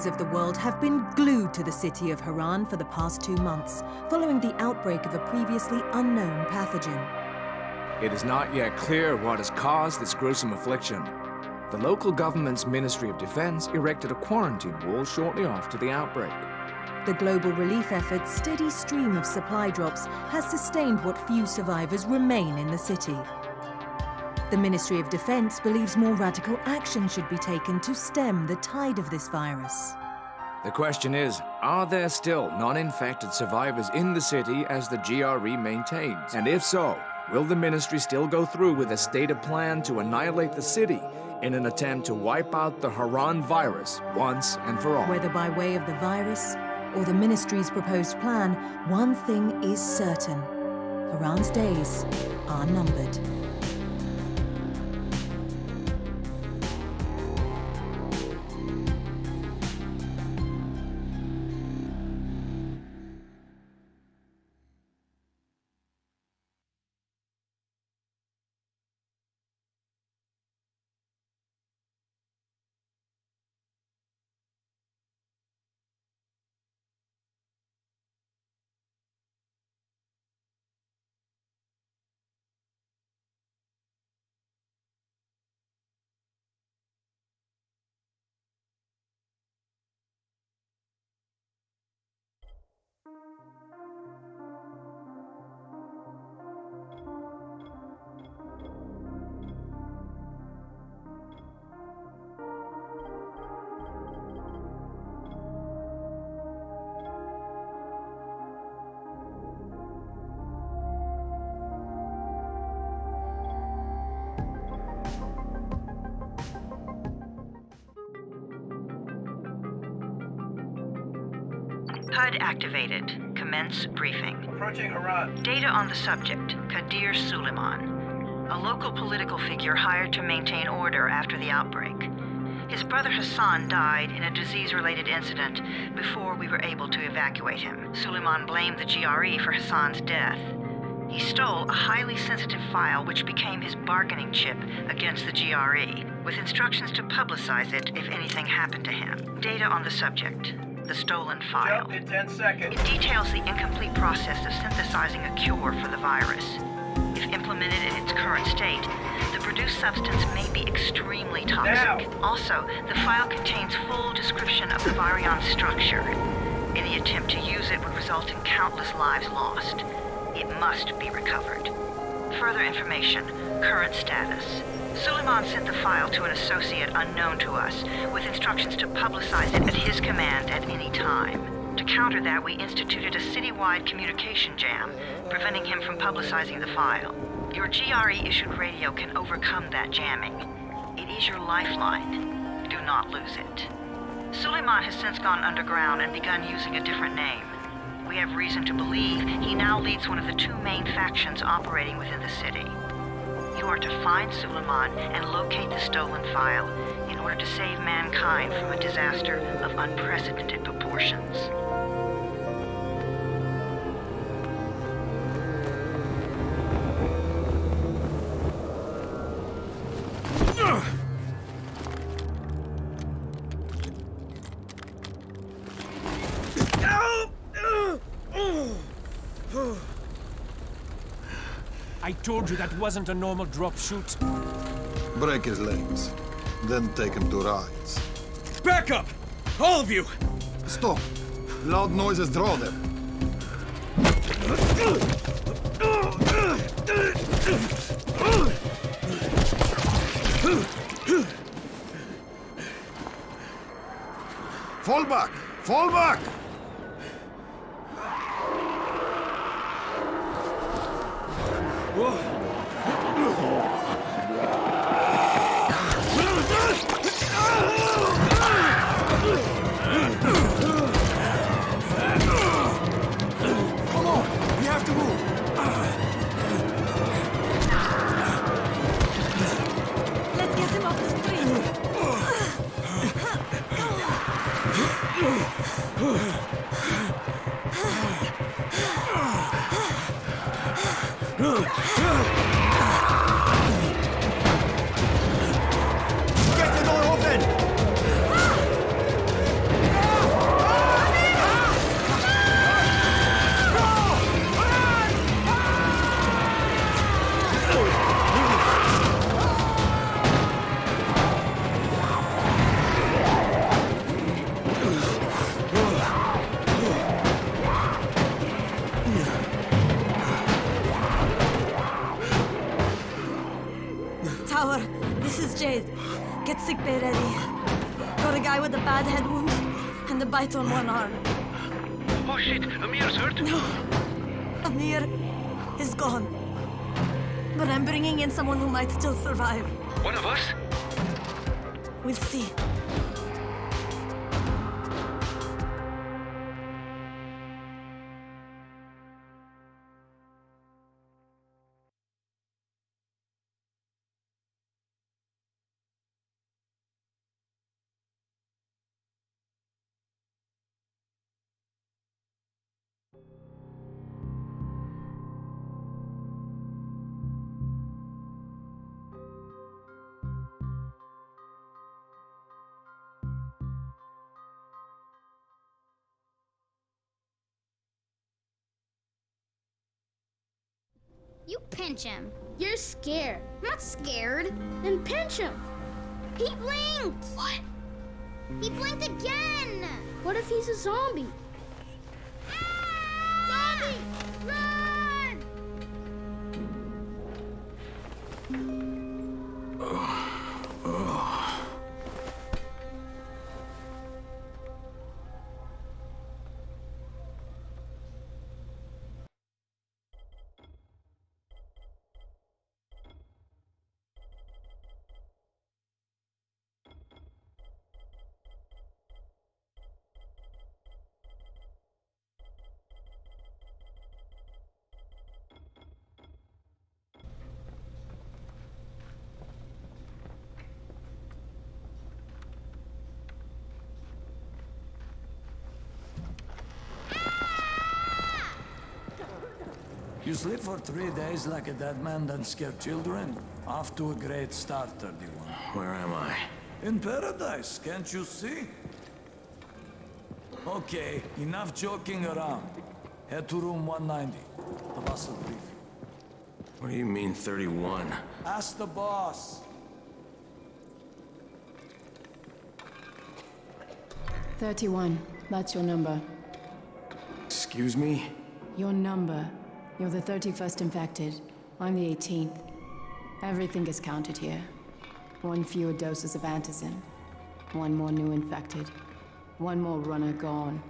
eyes of the world have been glued to the city of Haran for the past 2 months, following the outbreak of a previously unknown pathogen. It is not yet clear what has caused this gruesome affliction. The local government's Ministry of Defense erected a quarantine wall shortly after the outbreak. The global relief effort's steady stream of supply drops has sustained what few survivors remain in the city. The Ministry of Defense believes more radical action should be taken to stem the tide of this virus. The question is, are there still non-infected survivors in the city as the GRE maintains? And if so, will the ministry still go through with a stated plan to annihilate the city in an attempt to wipe out the Haran virus once and for all? Whether by way of the virus or the ministry's proposed plan, one thing is certain: Haran's days are numbered. HUD activated. Commence briefing. Approaching Haran. Data on the subject, Kadir Suleiman, a local political figure hired to maintain order after the outbreak. His brother Hassan died in a disease-related incident before we were able to evacuate him. Suleiman blamed the GRE for Hassan's death. He stole a highly sensitive file which became his bargaining chip against the GRE, with instructions to publicize it if anything happened to him. Data on the subject, the stolen file. Jump in 10 seconds. It details the incomplete process of synthesizing a cure for the virus. If implemented in its current state, the produced substance may be extremely toxic. Now. Also, the file contains full description of the virion's structure. Any attempt to use it would result in countless lives lost. It must be recovered. Further information, current status. Suleiman sent the file to an associate unknown to us, with instructions to publicize it at his command at any time. To counter that, we instituted a citywide communication jam, preventing him from publicizing the file. Your GRE-issued radio can overcome that jamming. It is your lifeline. Do not lose it. Suleiman has since gone underground and begun using a different name. We have reason to believe he now leads one of the 2 main factions operating within the city. You are to find Suleiman and locate the stolen file in order to save mankind from a disaster of unprecedented proportions. I told you that wasn't a normal drop shoot. Break his legs, then take him to rides. Back up! All of you! Stop! Loud noises draw them. Fall back! Fall back! Come on! We have to move! Let's get him off the street! Get the door open! Tower, this is Jade. Get sickbay ready. Got a guy with a bad head wound and a bite on one arm. Oh shit, Amir's hurt? No, Amir is gone. But I'm bringing in someone who might still survive. One of us? We'll see. You pinch him. You're scared. I'm not scared. Then pinch him. He blinked! What? He blinked again! What if he's a zombie? Ah! Zombie! Run! You sleep for 3 days like a dead man, then scare children? Off to a great start, 31. Where am I? In paradise, can't you see? Okay, enough joking around. Head to room 190. The boss will brief you. What do you mean, 31? Ask the boss. 31. That's your number. Excuse me? Your number. You're the 31st infected. I'm the 18th. Everything is counted here. 1 fewer doses of antizin. 1 more new infected. 1 more runner gone.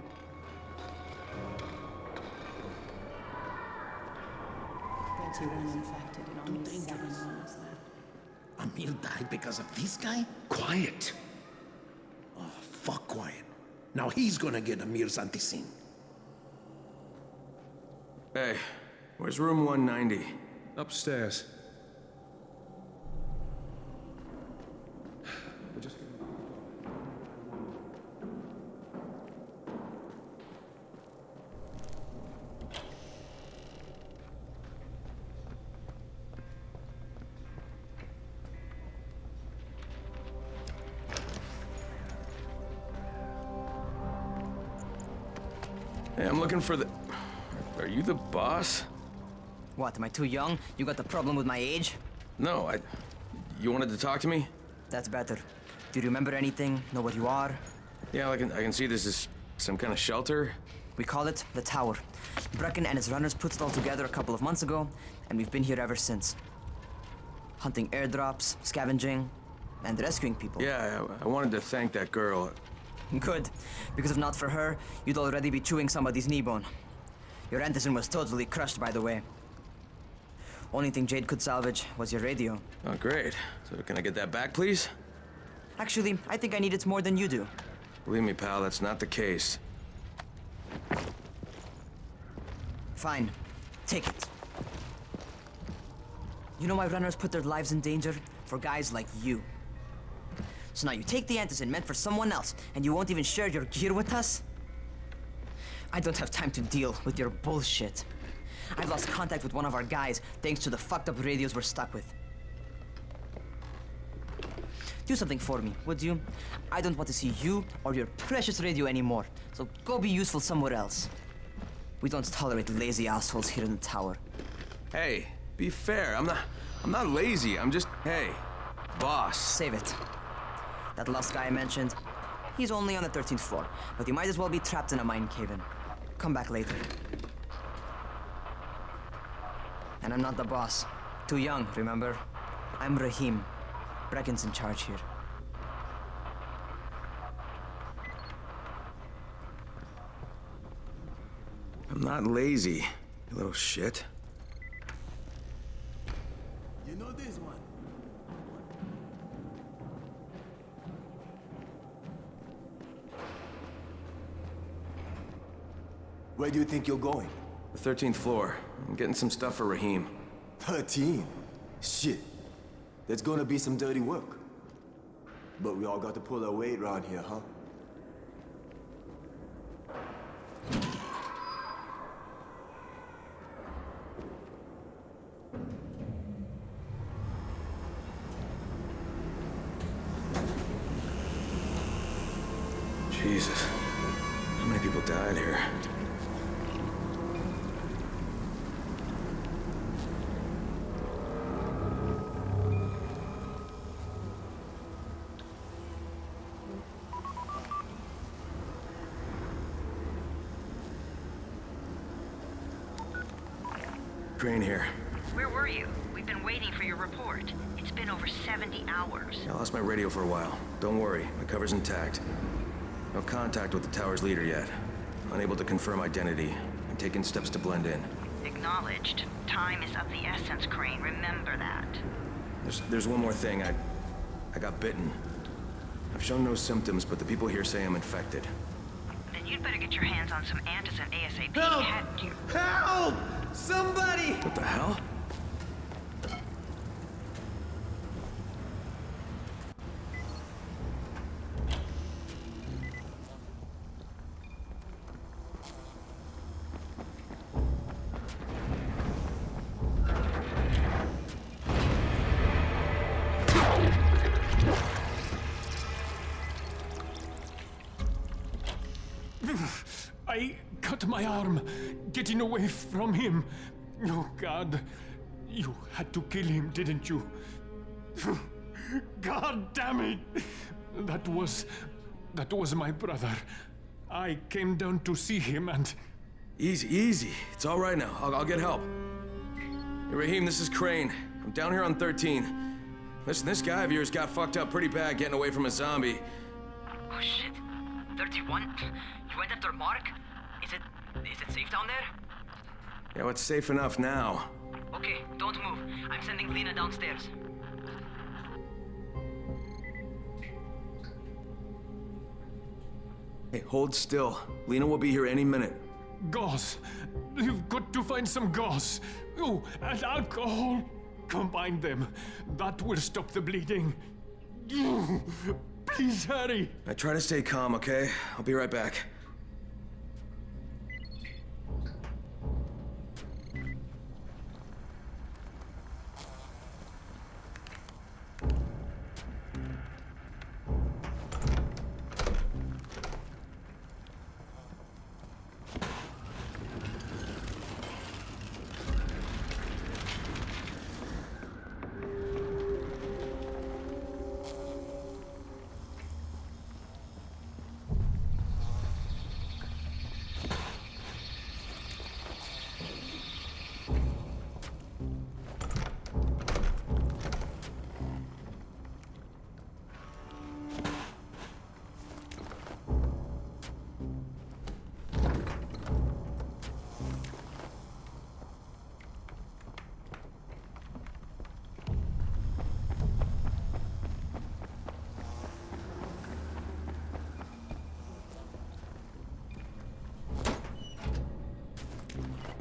Infected and only 7 miles left. Amir died because of this guy? Quiet. Oh, fuck quiet. Now he's gonna get Amir's anti-scene. Hey, where's room 190? Upstairs. Hey, I'm looking for the... Are you the boss? What, am I too young? You got the problem with my age? No, You wanted to talk to me? That's better. Do you remember anything? Know what you are? Yeah, I can see this is some kind of shelter. We call it the Tower. Brecken and his runners put it all together a couple of months ago, and we've been here ever since. Hunting airdrops, scavenging, and rescuing people. Yeah, I wanted to thank that girl. Good, because if not for her, you'd already be chewing somebody's knee bone. Your antizin was totally crushed, by the way. Only thing Jade could salvage was your radio. Oh, great. So can I get that back, please? Actually, I think I need it more than you do. Believe me, pal, that's not the case. Fine. Take it. You know why runners put their lives in danger? For guys like you. So now you take the antizin meant for someone else, and you won't even share your gear with us? I don't have time to deal with your bullshit. I've lost contact with one of our guys thanks to the fucked up radios we're stuck with. Do something for me, would you? I don't want to see you or your precious radio anymore, so go be useful somewhere else. We don't tolerate lazy assholes here in the tower. Hey, be fair. I'm not lazy. I'm just, hey, boss. Save it. That last guy I mentioned, he's only on the 13th floor, but he might as well be trapped in a mine cave-in. Come back later. And I'm not the boss. Too young, remember? I'm Rahim. Brecken's in charge here. I'm not lazy, you little shit. You know this one. Where do you think you're going? The 13th floor. I'm getting some stuff for Raheem. 13? Shit. There's gonna be some dirty work. But we all got to pull our weight around here, huh? Jesus. How many people died here? Crane here. Where were you? We've been waiting for your report. It's been over 70 hours. I lost my radio for a while. Don't worry, my cover's intact. No contact with the tower's leader yet. Unable to confirm identity. I'm taking steps to blend in. Acknowledged. Time is of the essence, Crane. Remember that. There's one more thing. I got bitten. I've shown no symptoms, but the people here say I'm infected. Then you'd better get your hands on some antizin ASAP. Help! Help! Somebody! What the hell? I cut my arm, getting away from him. Oh, God. You had to kill him, didn't you? God damn it! That was my brother. I came down to see him and... Easy, easy. It's all right now. I'll get help. Hey, Raheem, this is Crane. I'm down here on 13. Listen, this guy of yours got fucked up pretty bad getting away from a zombie. Oh, shit. 31? You went after Mark? Is it safe down there? Yeah, well, it's safe enough now. Okay, don't move. I'm sending Lena downstairs. Hey, hold still. Lena will be here any minute. Gauze. You've got to find some gauze. Oh, and alcohol. Combine them. That will stop the bleeding. Please hurry. I try to stay calm, okay? I'll be right back.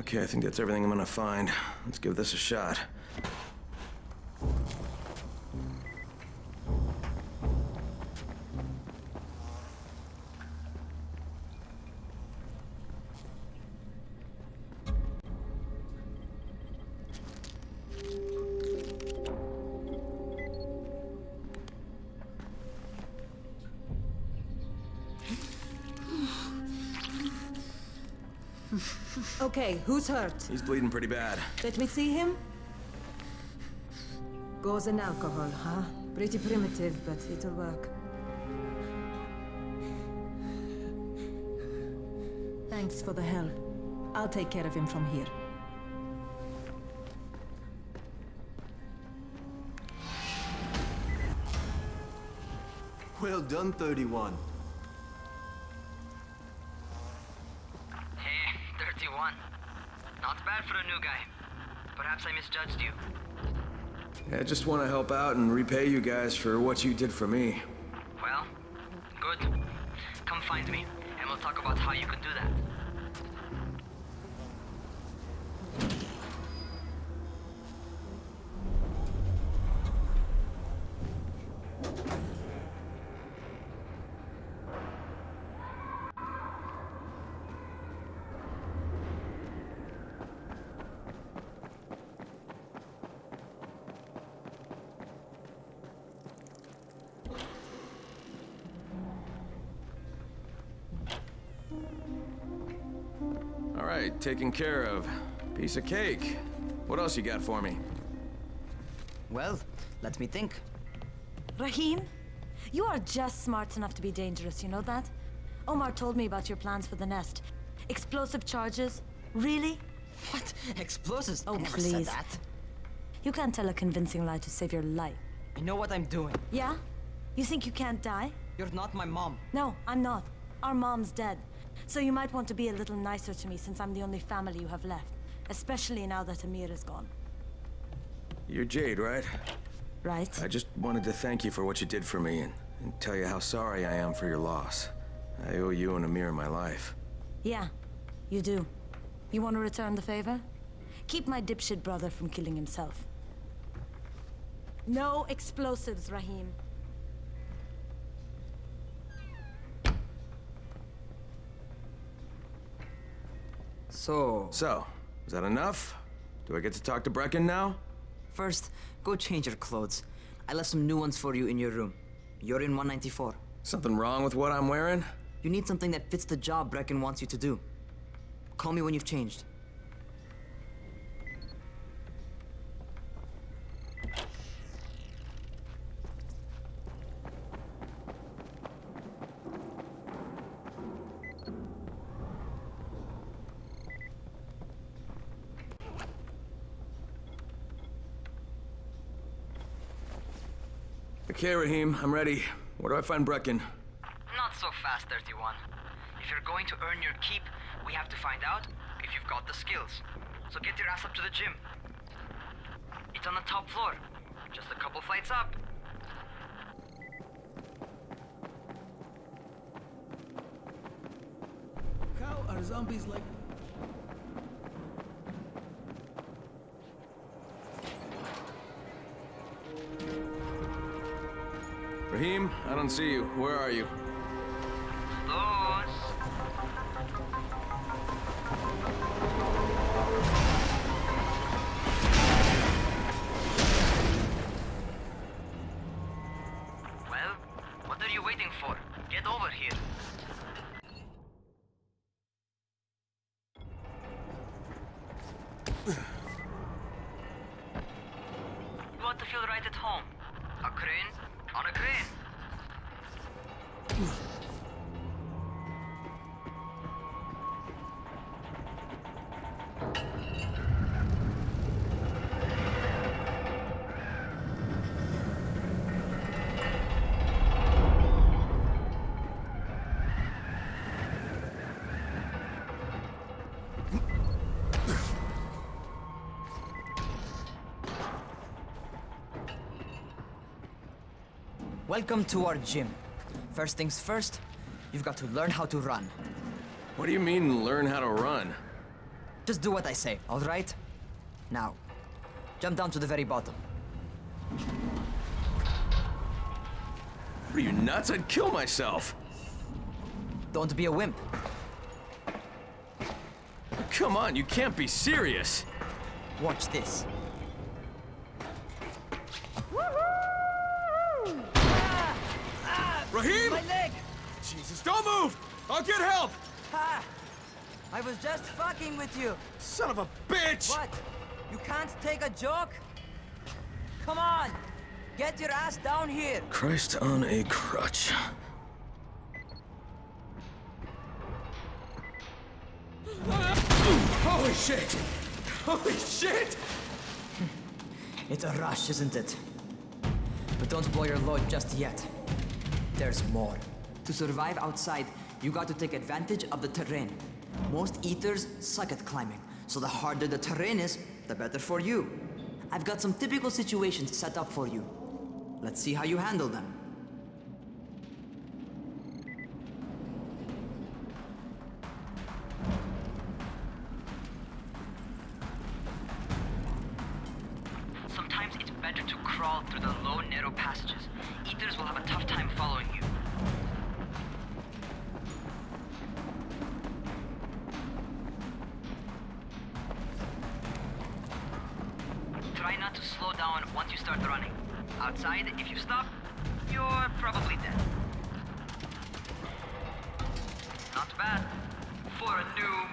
Okay, I think that's everything I'm gonna find. Let's give this a shot. Okay, who's hurt? He's bleeding pretty bad. Let me see him. Gauze and alcohol, huh? Pretty primitive, but it'll work. Thanks for the help. I'll take care of him from here. Well done, 31. Hey, 31. Not bad for a new guy. Perhaps I misjudged you. I just want to help out and repay you guys for what you did for me. Well, good. Come find me, and we'll talk about how you can do that. All right, taken care of. Piece of cake. What else you got for me? Well, let me think. Rahim, you are just smart enough to be dangerous, you know that? Omar told me about your plans for the nest. Explosive charges? Really? What? Explosives? Oh, I never please. said that. You can't tell a convincing lie to save your life. I know what I'm doing. Yeah? You think you can't die? You're not my mom. No, I'm not. Our mom's dead. So you might want to be a little nicer to me since I'm the only family you have left. Especially now that Amir is gone. You're Jade, right? Right. I just wanted to thank you for what you did for me and tell you how sorry I am for your loss. I owe you and Amir my life. Yeah, you do. You want to return the favor? Keep my dipshit brother from killing himself. No explosives, Rahim. So, is that enough? Do I get to talk to Brecken now? First, go change your clothes. I left some new ones for you in your room. You're in 194. Something wrong with what I'm wearing? You need something that fits the job Brecken wants you to do. Call me when you've changed. Okay, Rahim, I'm ready. Where do I find Brecken? Not so fast, 31. If you're going to earn your keep, we have to find out if you've got the skills. So get your ass up to the gym. It's on the top floor. Just a couple flights up. How are zombies like... Rahim, I don't see you. Where are you? Close. Well, what are you waiting for? Get over here. You want to feel right at home. A crane on a crane. Welcome to our gym. First things first, you've got to learn how to run. What do you mean, learn how to run? Just do what I say, all right? Now, jump down to the very bottom. Are you nuts? I'd kill myself. Don't be a wimp. Come on, you can't be serious. Watch this. Rahim! My leg! Jesus, don't move! I'll get help! Ha! I was just fucking with you. Son of a bitch! What? You can't take a joke? Come on! Get your ass down here! Christ on a crutch. Holy shit! Holy shit! It's a rush, isn't it? But don't blow your load just yet. there's more. To survive outside, you got to take advantage of the terrain. Most eaters suck at climbing, so the harder the terrain is, the better for you. I've got some typical situations set up for you. Let's see how you handle them. Sometimes it's better to crawl through the low, narrow passages. Eaters will have a tough time following you. Try not to slow down once you start running. Outside, if you stop, you're probably dead. Not bad for a noob.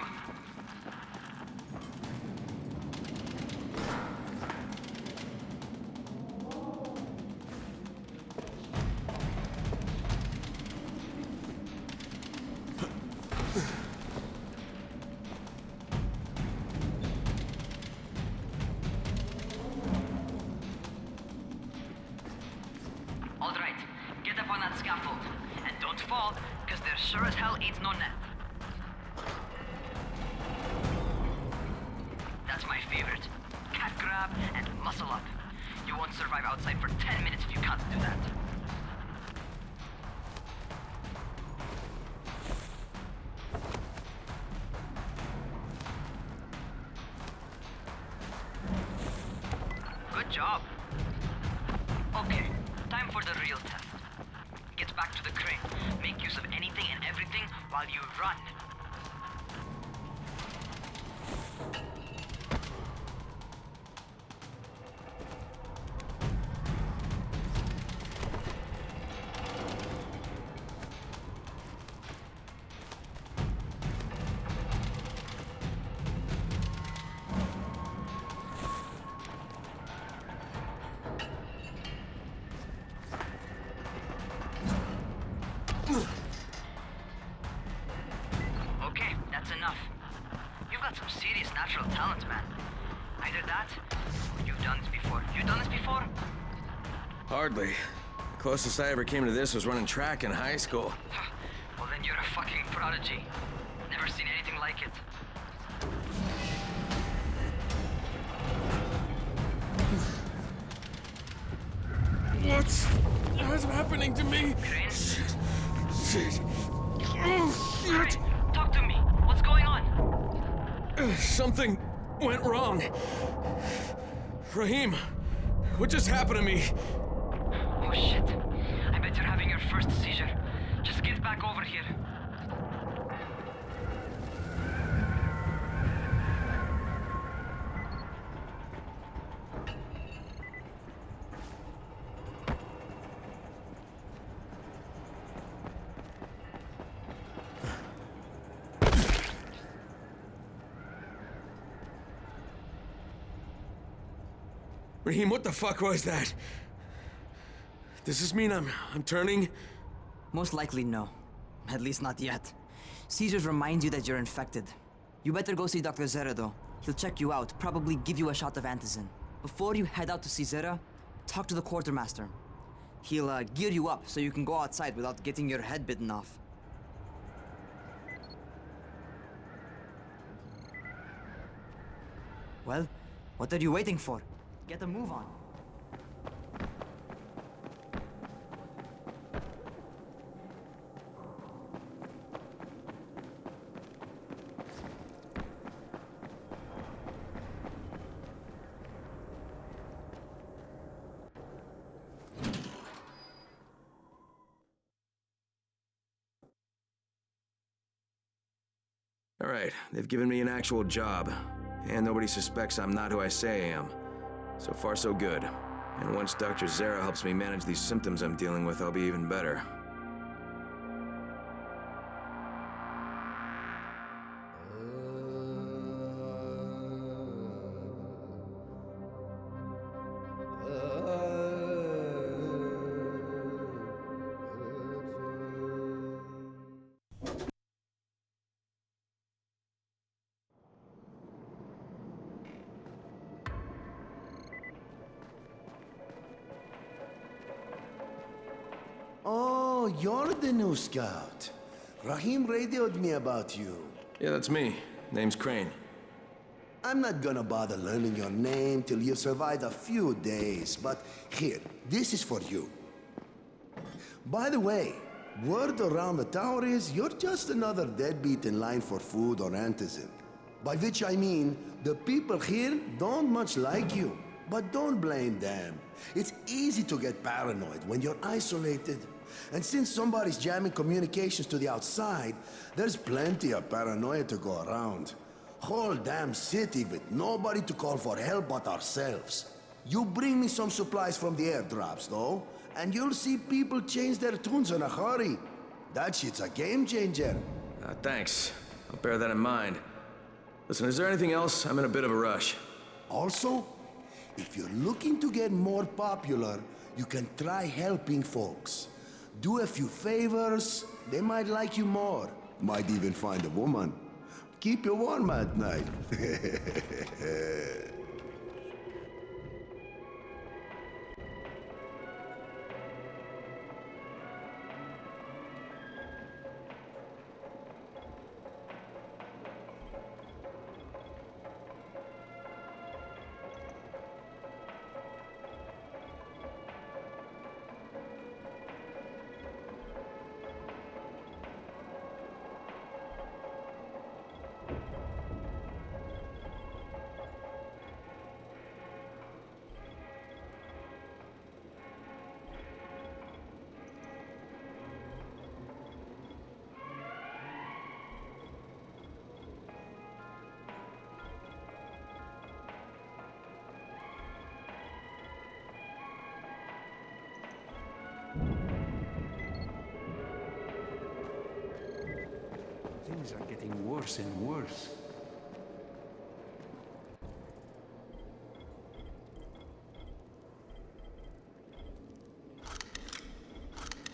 All right, get up on that scaffold. And don't fall, because there sure as hell ain't no net. That's my favorite. Cat grab and muscle up. You won't survive outside for 10 minutes if you can't do that. Good job. Okay, time for the real test. Get back to the crane. Make use of anything and everything while you run. Okay, that's enough. You've got some serious natural talent, man. Either that, or you've done this before. You done this before? Hardly. The closest I ever came to this was running track in high school. Well, then you're a fucking prodigy. Never seen anything like it. What's happening to me? Crane? Shit. Oh, shit. Crane, talk to me. What's going on? Something went wrong. Raheem, what just happened to me? Oh shit. I bet you're having your first seizure. Just get back over here. Raheem, what the fuck was that? Does this mean I'm turning? Most likely no. At least not yet. Seizures remind you that you're infected. You better go see Dr. Zera though. He'll check you out, probably give you a shot of antizin. Before you head out to see Zera, talk to the quartermaster. He'll gear you up so you can go outside without getting your head bitten off. Well, what are you waiting for? Get a move on. All right, they've given me an actual job, and nobody suspects I'm not who I say I am. So far, so good. And once Dr. Zera helps me manage these symptoms I'm dealing with, I'll be even better. Oh, Oh, you're the new scout. Rahim radioed me about you. Yeah, that's me. Name's Crane. I'm not gonna bother learning your name till you've survived a few days, but here, this is for you. By the way, word around the tower is you're just another deadbeat in line for food or antizin. By which I mean, the people here don't much like you, but don't blame them. It's easy to get paranoid when you're isolated. And since somebody's jamming communications to the outside, there's plenty of paranoia to go around. Whole damn city with nobody to call for help but ourselves. You bring me some supplies from the airdrops, though, and you'll see people change their tunes in a hurry. That shit's a game changer. Thanks. I'll bear that in mind. Listen, is there anything else? I'm in a bit of a rush. Also, if you're looking to get more popular, you can try helping folks. Do a few favors, they might like you more. Might even find a woman. Keep you warm at night. Things are getting worse and worse.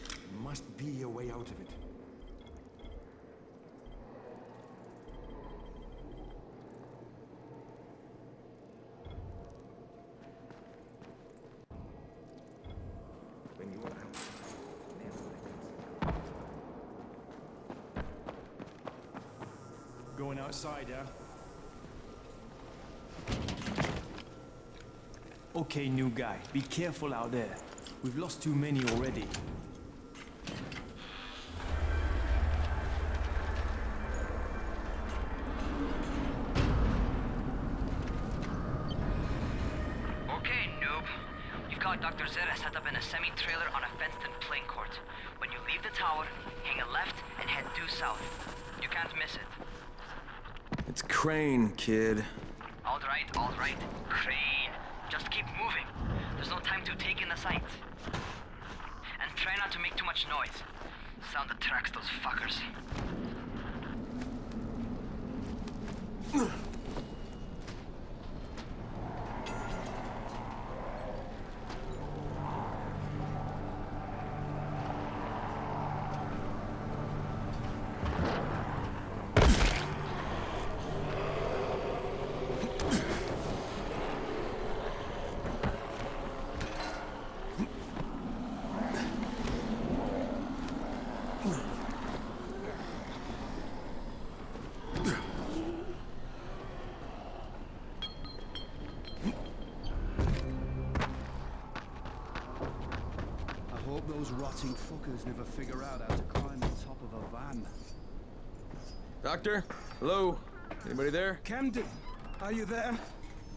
There must be a way out of it. When you are out. Going outside, yeah? Okay, new guy. Be careful out there. We've lost too many already. Okay, noob. You've got Dr. Zera set up in a semi-trailer on a fenced-in playing court. When you leave the tower, hang a left and head due south. You can't miss it. It's Crane, kid. All right. Crane. Just keep moving. There's no time to take in the sights. And try not to make too much noise. Sound attracts those fuckers. Those rotting fuckers never figure out how to climb the top of a van. Doctor? Hello? Anybody there? Camden, are you there?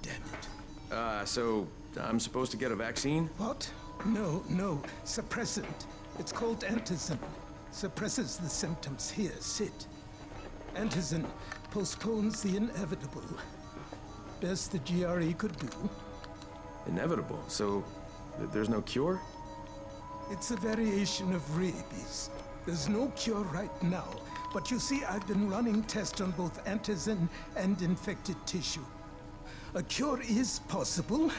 Damn it. So I'm supposed to get a vaccine? What? No. Suppressant. It's called antizin. Suppresses the symptoms. Here, sit. Antizin postpones the inevitable. Best the GRE could do. Inevitable? So there's no cure? It's a variation of rabies. There's no cure right now, but you see, I've been running tests on both antizin and infected tissue. A cure is possible,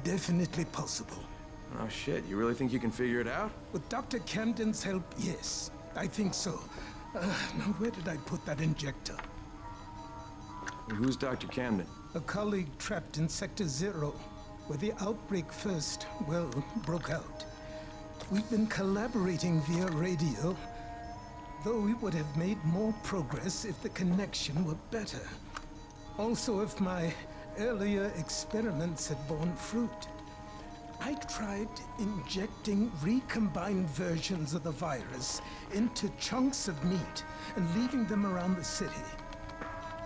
definitely possible. Oh shit, you really think you can figure it out? With Dr. Camden's help, yes, I think so. Now where did I put that injector? Who's Dr. Camden? A colleague trapped in Sector 0, where the outbreak first, broke out. We've been collaborating via radio, though we would have made more progress if the connection were better. Also, if my earlier experiments had borne fruit. I tried injecting recombined versions of the virus into chunks of meat and leaving them around the city,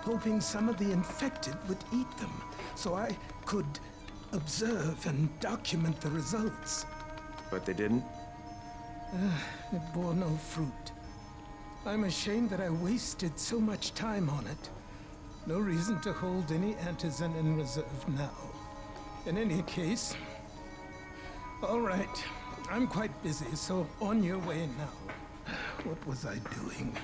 hoping some of the infected would eat them so I could observe and document the results. But they didn't? It bore no fruit. I'm ashamed that I wasted so much time on it. No reason to hold any antizin in reserve now. In any case, all right, I'm quite busy, so on your way now. What was I doing?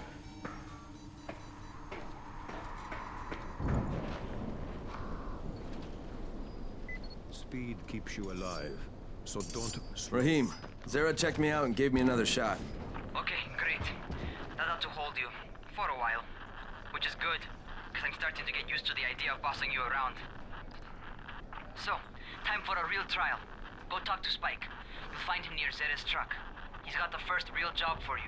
Speed keeps you alive, so don't... Rahim, Zara checked me out and gave me another shot. Okay, great. That ought to hold you. For a while. Which is good, because I'm starting to get used to the idea of bossing you around. So, time for a real trial. Go talk to Spike. You'll find him near Zera's truck. He's got the first real job for you.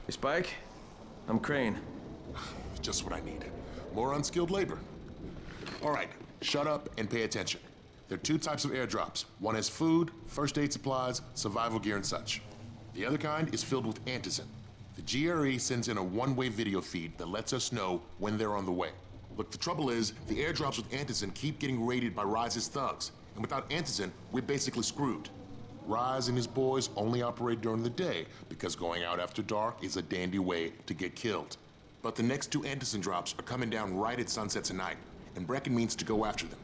Hey, Spike? I'm Crane. Just what I need. More unskilled labor. All right, shut up and pay attention. There are two types of airdrops. One has food, first aid supplies, survival gear, and such. The other kind is filled with antizin. The GRE sends in a one-way video feed that lets us know when they're on the way. Look, the trouble is, the airdrops with antizin keep getting raided by Rise's thugs, and without antizin, we're basically screwed. Rise and his boys only operate during the day because going out after dark is a dandy way to get killed. But the next two antizin drops are coming down right at sunset tonight, and Brecken means to go after them.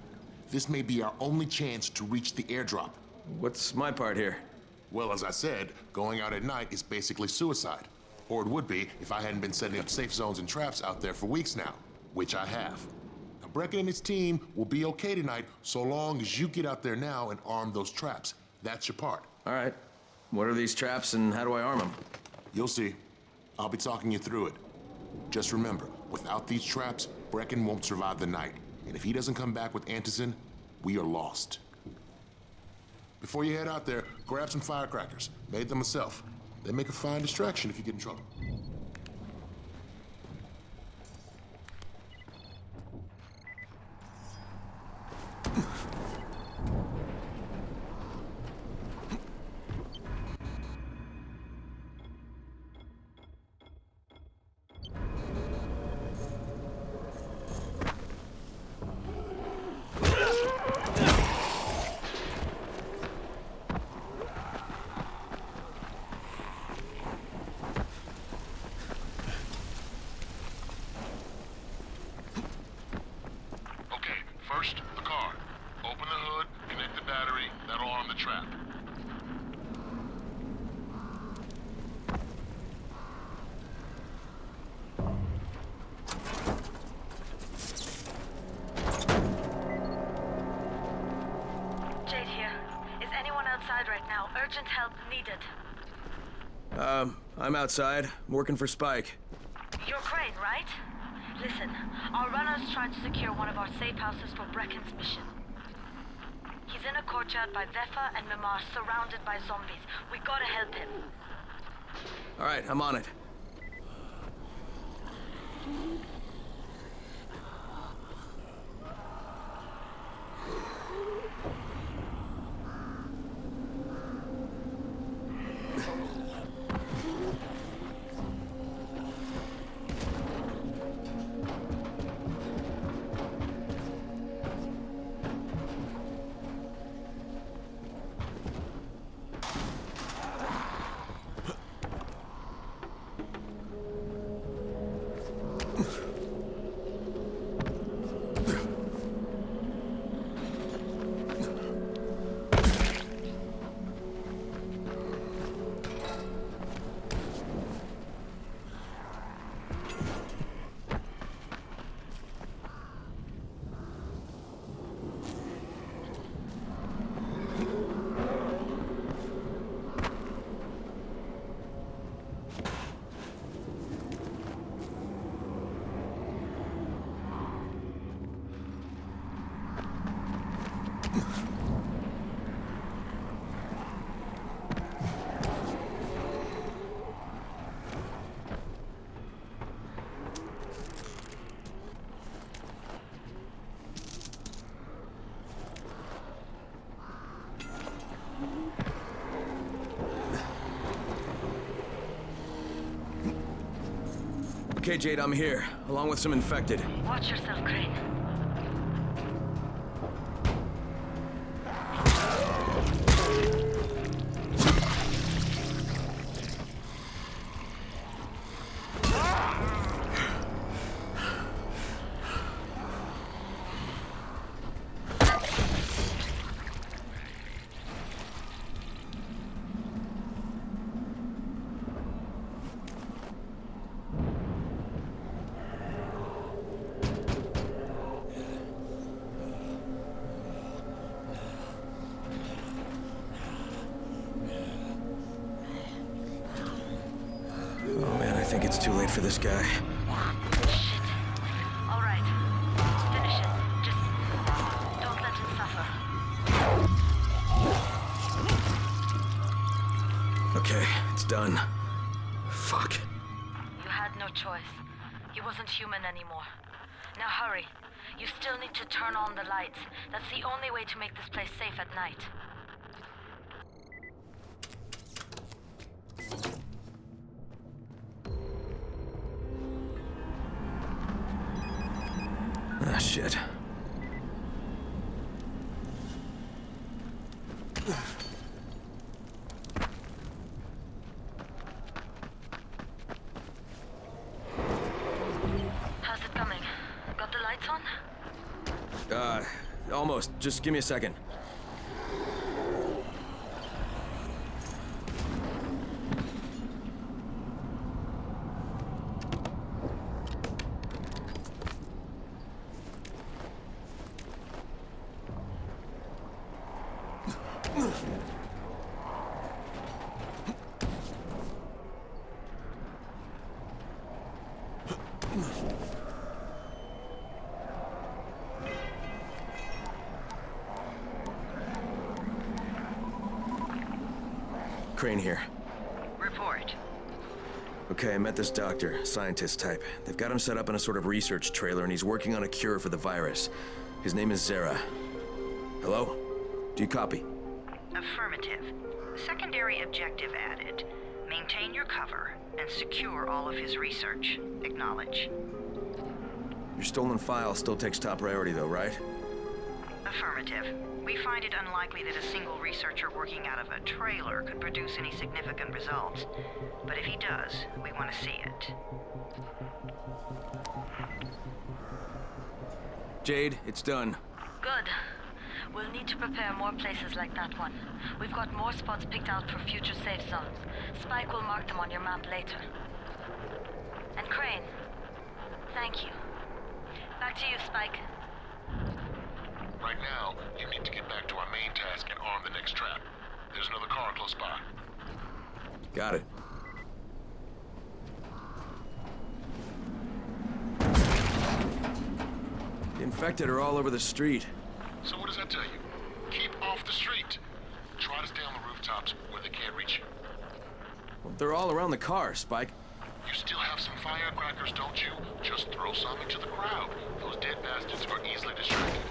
This may be our only chance to reach the airdrop. What's my part here? Well, as I said, going out at night is basically suicide. Or it would be if I hadn't been setting up safe zones and traps out there for weeks now, which I have. Now, Brecken and his team will be okay tonight so long as you get out there now and arm those traps. That's your part. All right. What are these traps and how do I arm them? You'll see. I'll be talking you through it. Just remember, without these traps, Brecken won't survive the night. And if he doesn't come back with antizin, we are lost. Before you head out there, grab some firecrackers. Made them myself. They make a fine distraction if you get in trouble. First, the car. Open the hood, connect the battery, that'll arm the trap. Jade here. Is anyone outside right now? Urgent help needed. I'm outside. I'm working for Spike. You're Crane, right? Listen, our runners tried to secure one of our safe houses for Brecken's mission. He's in a courtyard by Vefa and Mimar, surrounded by zombies. We gotta help him. All right, I'm on it. Okay, Jade, I'm here, along with some infected. Watch yourself, Crane. Oh man, I think it's too late for this guy. All right. Finish it. Just don't let him suffer. Okay, it's done. Fuck. You had no choice. He wasn't human anymore. Now hurry. You still need to turn on the lights. That's the only way to make this place safe at night. Ah, shit. How's it coming? Got the lights on? Almost. Just give me a second. Crane here. Report. Okay, I met this doctor, scientist type. They've got him set up in a sort of research trailer, and he's working on a cure for the virus. His name is Zera. Hello? Do you copy? Affirmative. Secondary objective added. Maintain your cover and secure all of his research. Acknowledge. Your stolen file still takes top priority though, right? Affirmative. We find it unlikely that a single researcher working out of a trailer could produce any significant results. But if he does, we want to see it. Jade, it's done. Good. We'll need to prepare more places like that one. We've got more spots picked out for future safe zones. Spike will mark them on your map later. And Crane, thank you. Back to you, Spike. Right now, you need to get back to our main task and arm the next trap. There's another car close by. Got it. The infected are all over the street. So what does that tell you? Keep off the street. Try to stay on the rooftops where they can't reach you. Well, they're all around the car, Spike. You still have some firecrackers, don't you? Just throw some into the crowd. Those dead bastards are easily distracted.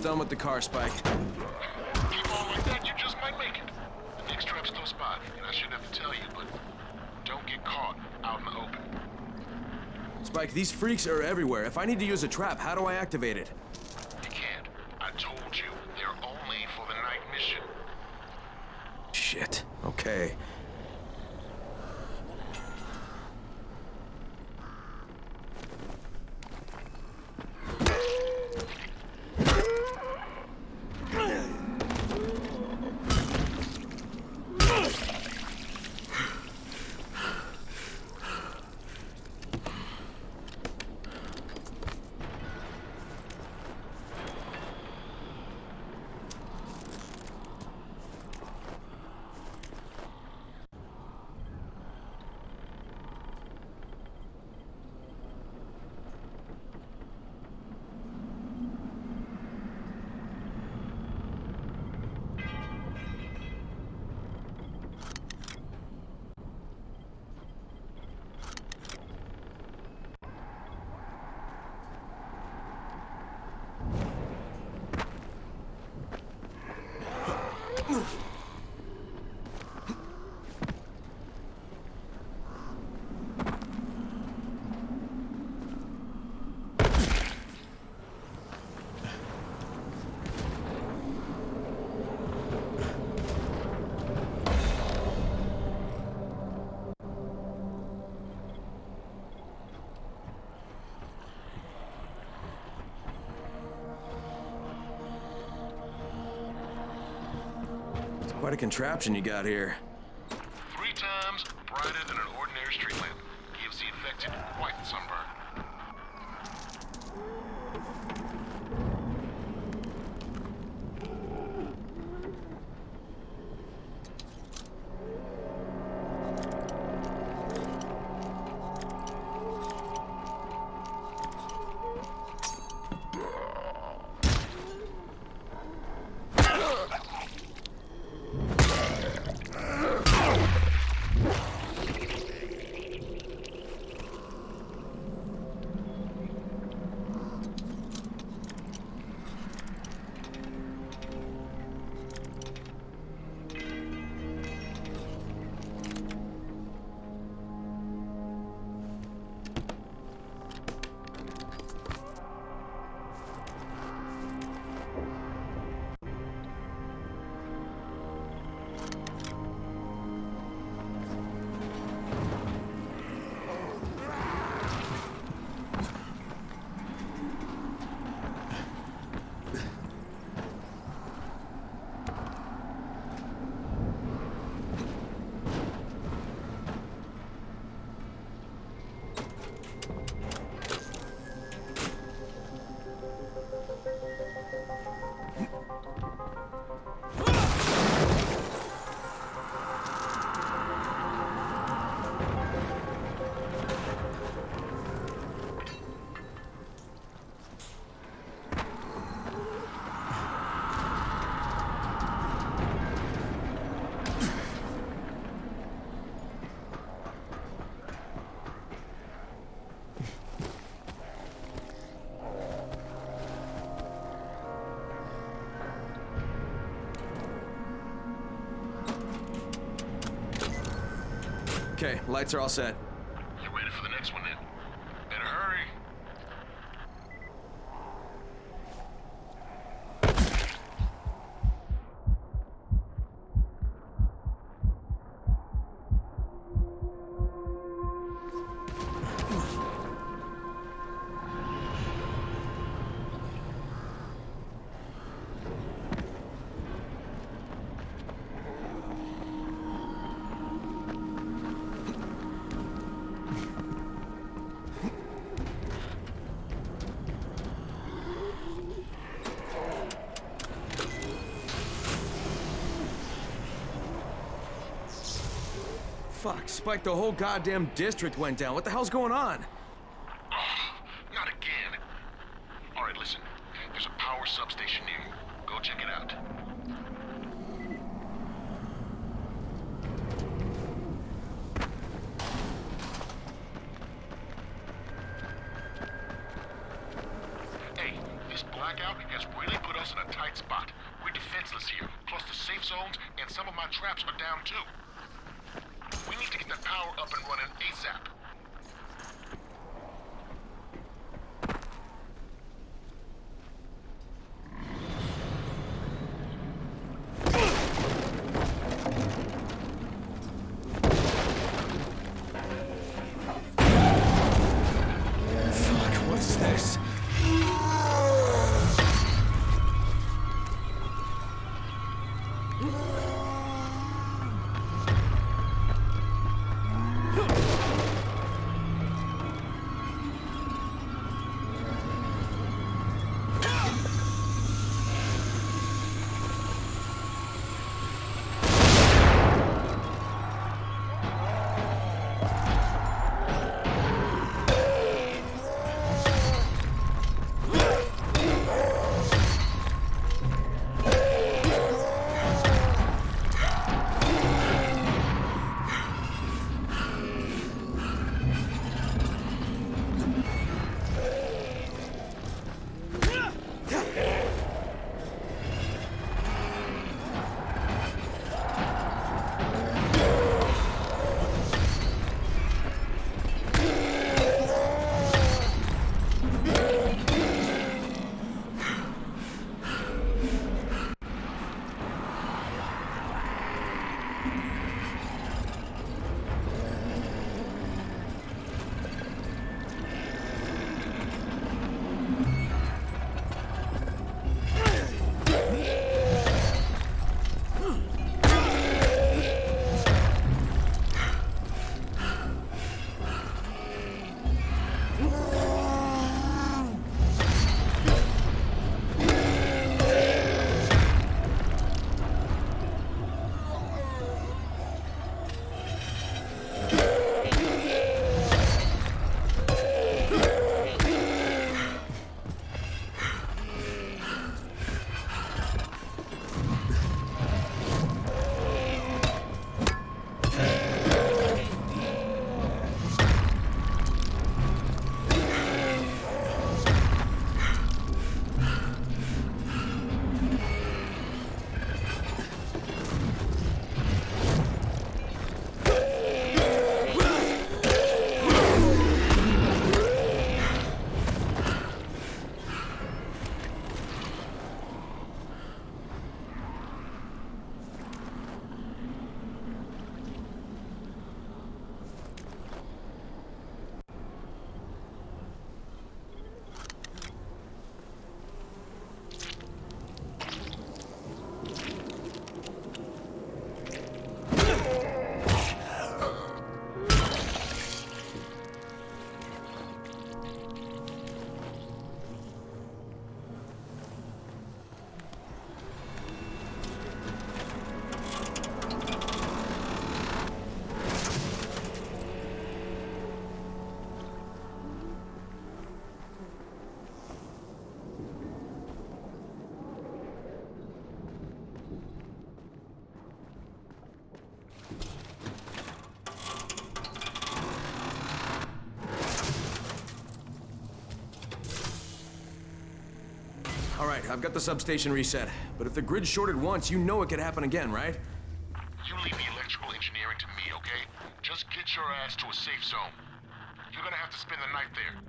Done with the car, Spike. Keep on like that, you just might make it. The next trap's close by, and I shouldn't have to tell you, but don't get caught out in the open. Spike, these freaks are everywhere. If I need to use a trap, how do I activate it? You can't. I told you, they're only for the night mission. Shit. Okay. Quite a contraption you got here. 3 times brighter than an ordinary street lamp. Gives the infected quite the sunburn. Okay, lights are all set. You ready for the next one then? Better hurry. Fuck, Spike, the whole goddamn district went down. What the hell's going on? Not again. All right, listen. There's a power substation near you. Go check it out. Hey, this blackout has really put us in a tight spot. We're defenseless here. Plus the safe zones and some of my traps are down too. We need to get that power up and running ASAP. right, I've got the substation reset. But if the grid shorted once, you know it could happen again, right? You leave the electrical engineering to me, okay? Just get your ass to a safe zone. You're gonna have to spend the night there.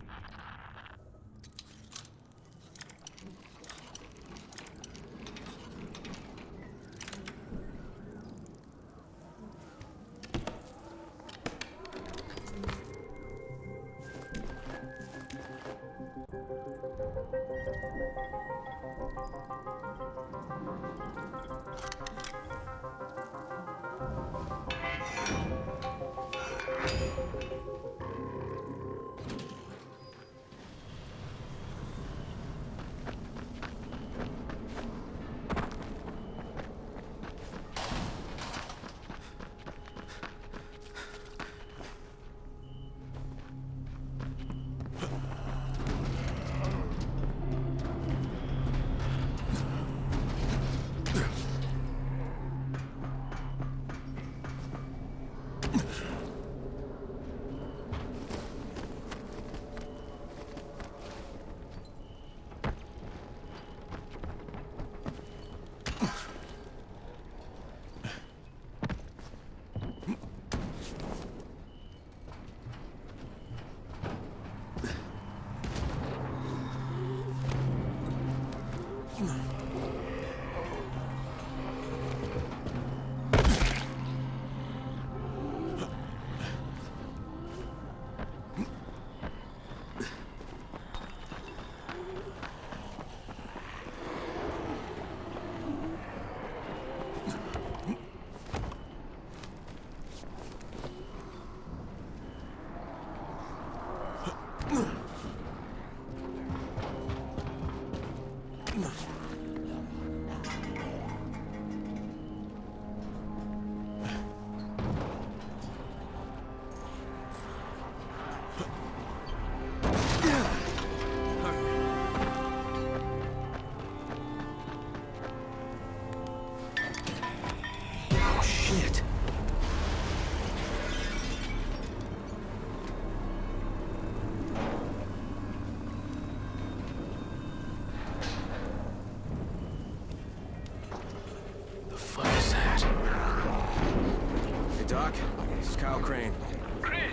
Crane. Crane?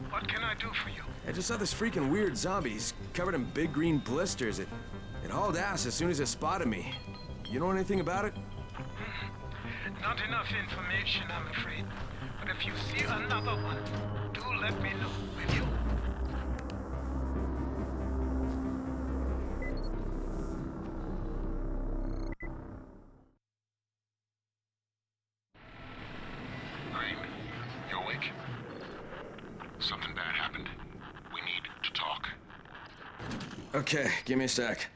What can I do for you? I just saw this freaking weird zombie. He's covered in big green blisters. It hauled ass as soon as it spotted me. You know anything about it? Not enough information, I'm afraid. But if you see another one, do let me know, will you? Something bad happened. We need to talk. Okay, give me a sec.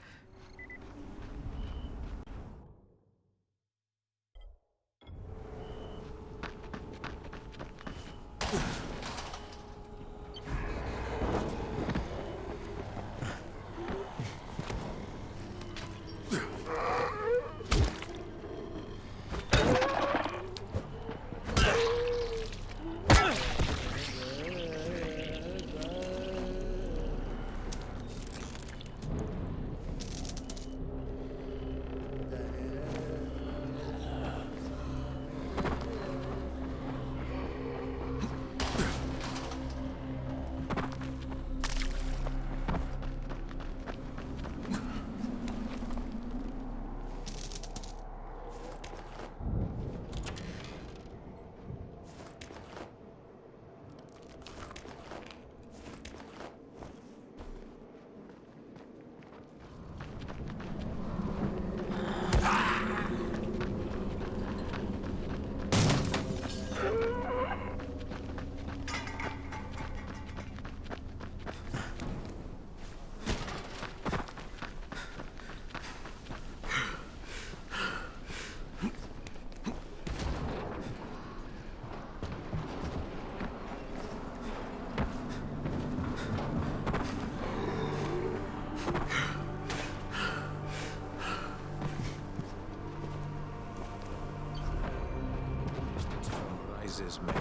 Man,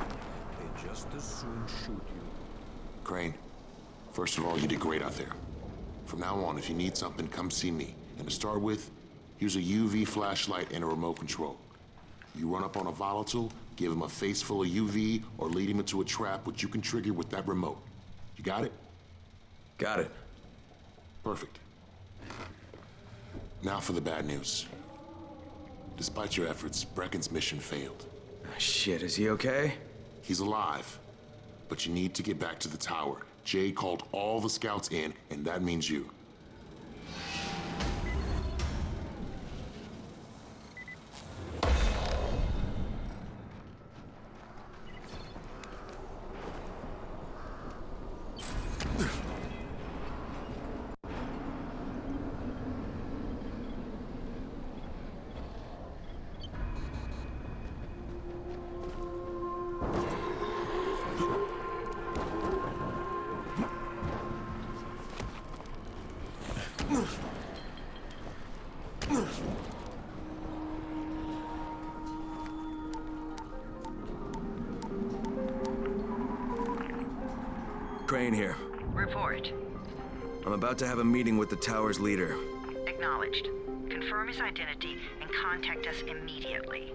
they just as soon shoot you. Crane, first of all, you did great out there. From now on, if you need something, come see me. And to start with, use a UV flashlight and a remote control. You run up on a volatile, give him a face full of UV, or lead him into a trap which you can trigger with that remote. You got it? Got it. Perfect. Now for the bad news. Despite your efforts, Brecken's mission failed. Shit, is he okay? He's alive, but you need to get back to the tower. Jay called all the scouts in, and that means you. Crane here. Report. I'm about to have a meeting with the tower's leader. Acknowledged. Confirm his identity and contact us immediately.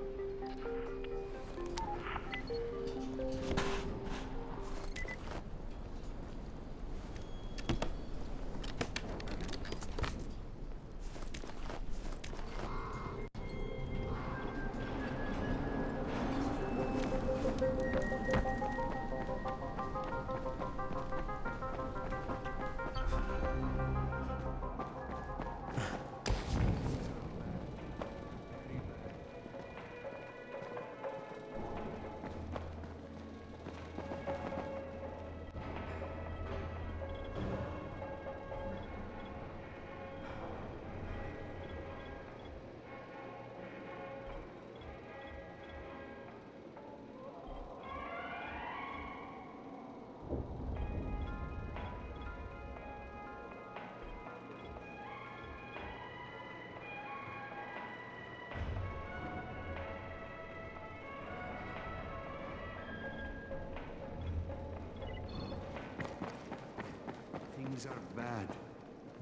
Things are bad.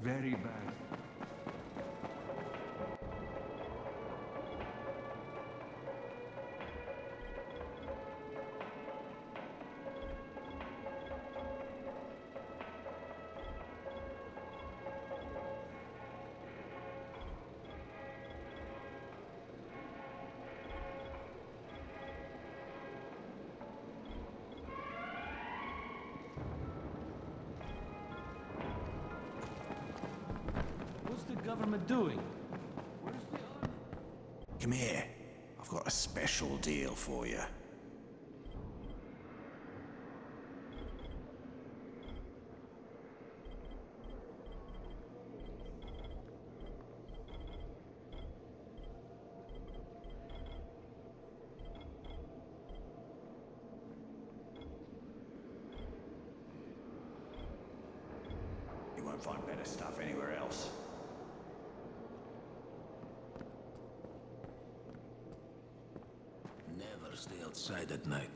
Very bad. What's the government doing? Come here. I've got a special deal for you. You won't find better stuff anywhere else. Never stay outside at night.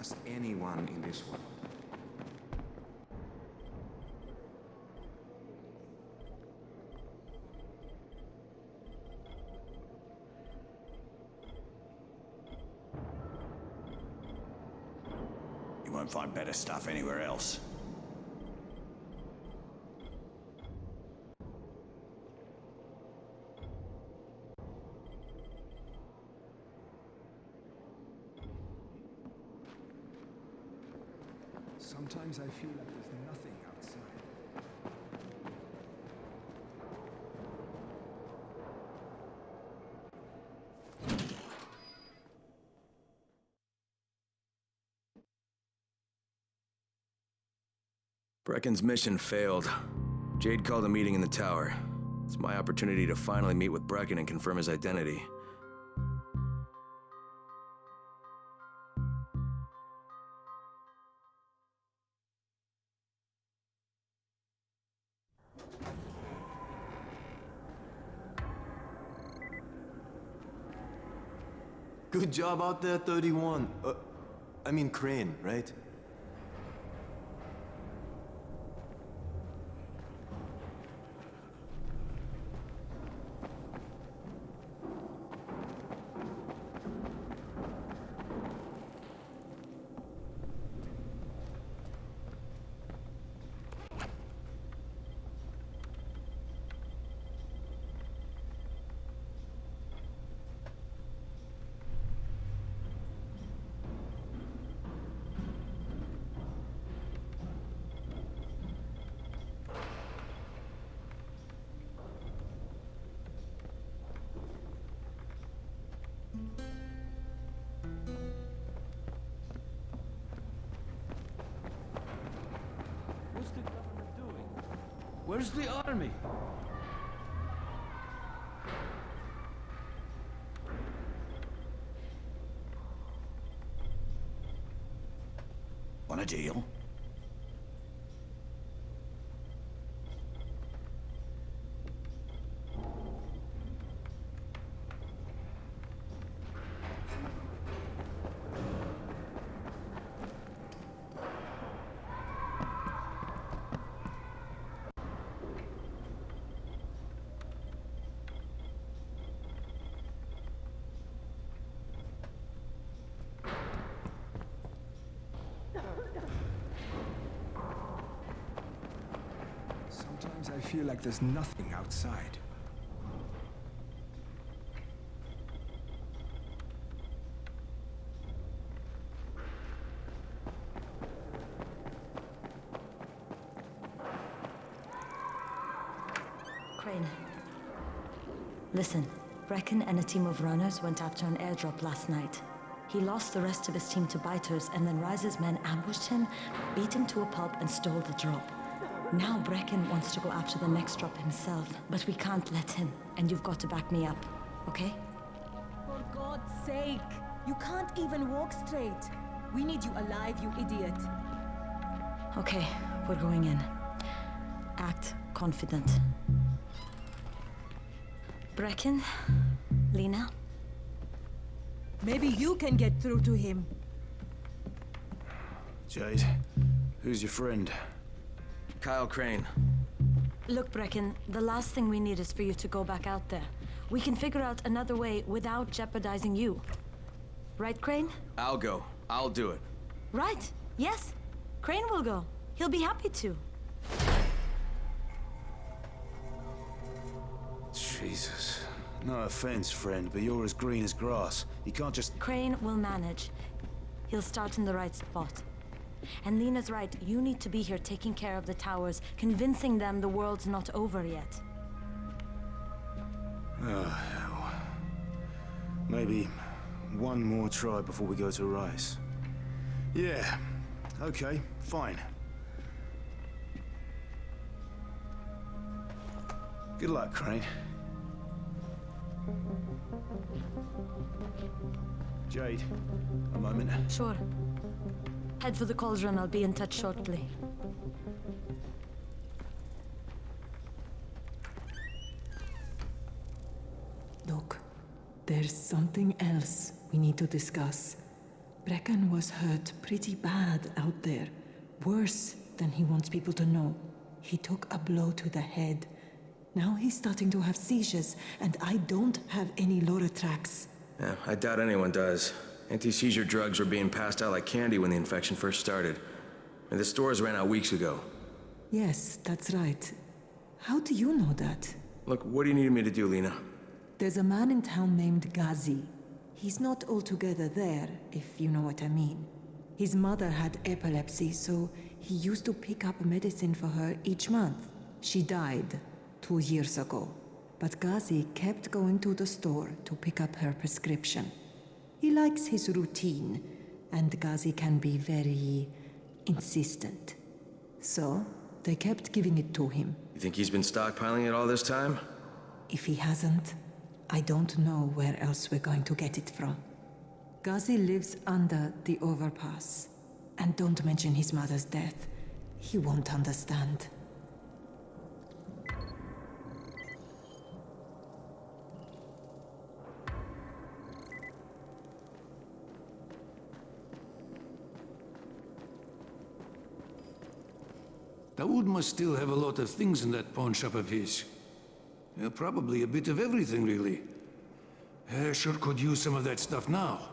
trust anyone in this world. You won't find better stuff anywhere else. Sometimes I feel like there's nothing outside. Brecken's mission failed. Jade called a meeting in the tower. It's my opportunity to finally meet with Brecken and confirm his identity. Good job out there, 31. I mean Crane, right? What's the government doing? Where's the army? Want a deal? Sometimes I feel like there's nothing outside. Crane. Listen, Brecken and a team of runners went after an airdrop last night. He lost the rest of his team to biters, and then Rise's men ambushed him, beat him to a pulp, and stole the drop. Now Brecken wants to go after the next drop himself, but we can't let him, and you've got to back me up, okay? For God's sake! You can't even walk straight! We need you alive, you idiot! Okay, we're going in. Act confident. Brecken, Lena. Maybe you can get through to him. Jade, who's your friend? Kyle Crane. Look, Brecken, the last thing we need is for you to go back out there. We can figure out another way without jeopardizing you. Right, Crane? I'll go. I'll do it. Right. Yes. Crane will go. He'll be happy to. Jesus. No offense, friend, but you're as green as grass. You can't just... Crane will manage. He'll start in the right spot. And Lena's right, you need to be here taking care of the towers, convincing them the world's not over yet. Oh, hell. Maybe one more try before we go to Rice. Yeah, okay, fine. Good luck, Crane. Jade, a moment. Sure. Head for the cauldron. I'll be in touch shortly. Look, there's something else we need to discuss. Brecken was hurt pretty bad out there. Worse than he wants people to know. He took a blow to the head. Now he's starting to have seizures, and I don't have any Loratrax. Yeah, I doubt anyone does. Anti-seizure drugs were being passed out like candy when the infection first started. And the stores ran out weeks ago. Yes, that's right. How do you know that? Look, what do you need me to do, Lena? There's a man in town named Ghazi. He's not altogether there, if you know what I mean. His mother had epilepsy, so he used to pick up medicine for her each month. She died 2 years ago, but Ghazi kept going to the store to pick up her prescription. He likes his routine, and Ghazi can be very insistent. So, they kept giving it to him. You think he's been stockpiling it all this time? If he hasn't, I don't know where else we're going to get it from. Ghazi lives under the overpass. And don't mention his mother's death. He won't understand. Daoud must still have a lot of things in that pawn shop of his. Yeah, probably a bit of everything, really. Sure could use some of that stuff now.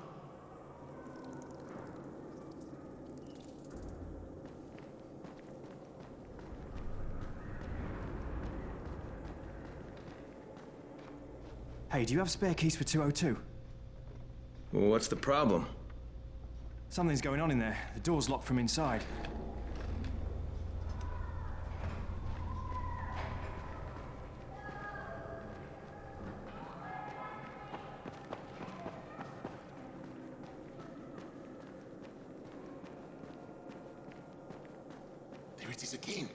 Hey, do you have spare keys for 202? Well, what's the problem? Something's going on in there. The door's locked from inside. There it is again.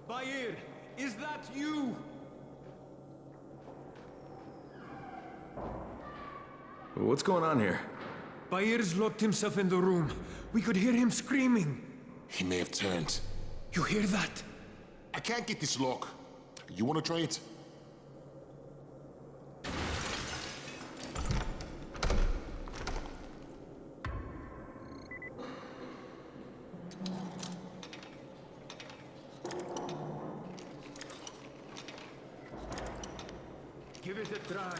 Bair, is that you? What's going on here? Bair's locked himself in the room. We could hear him screaming. He may have turned. You hear that? I can't get this lock. You want to try it? Give it a try.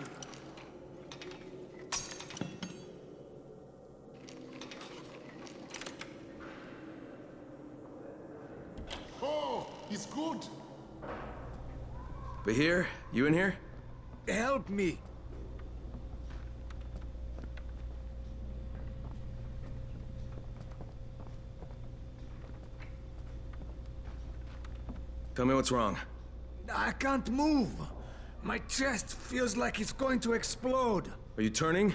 Oh, he's good. Bahir, you in here? Help me. Tell me what's wrong. I can't move. My chest feels like it's going to explode. Are you turning?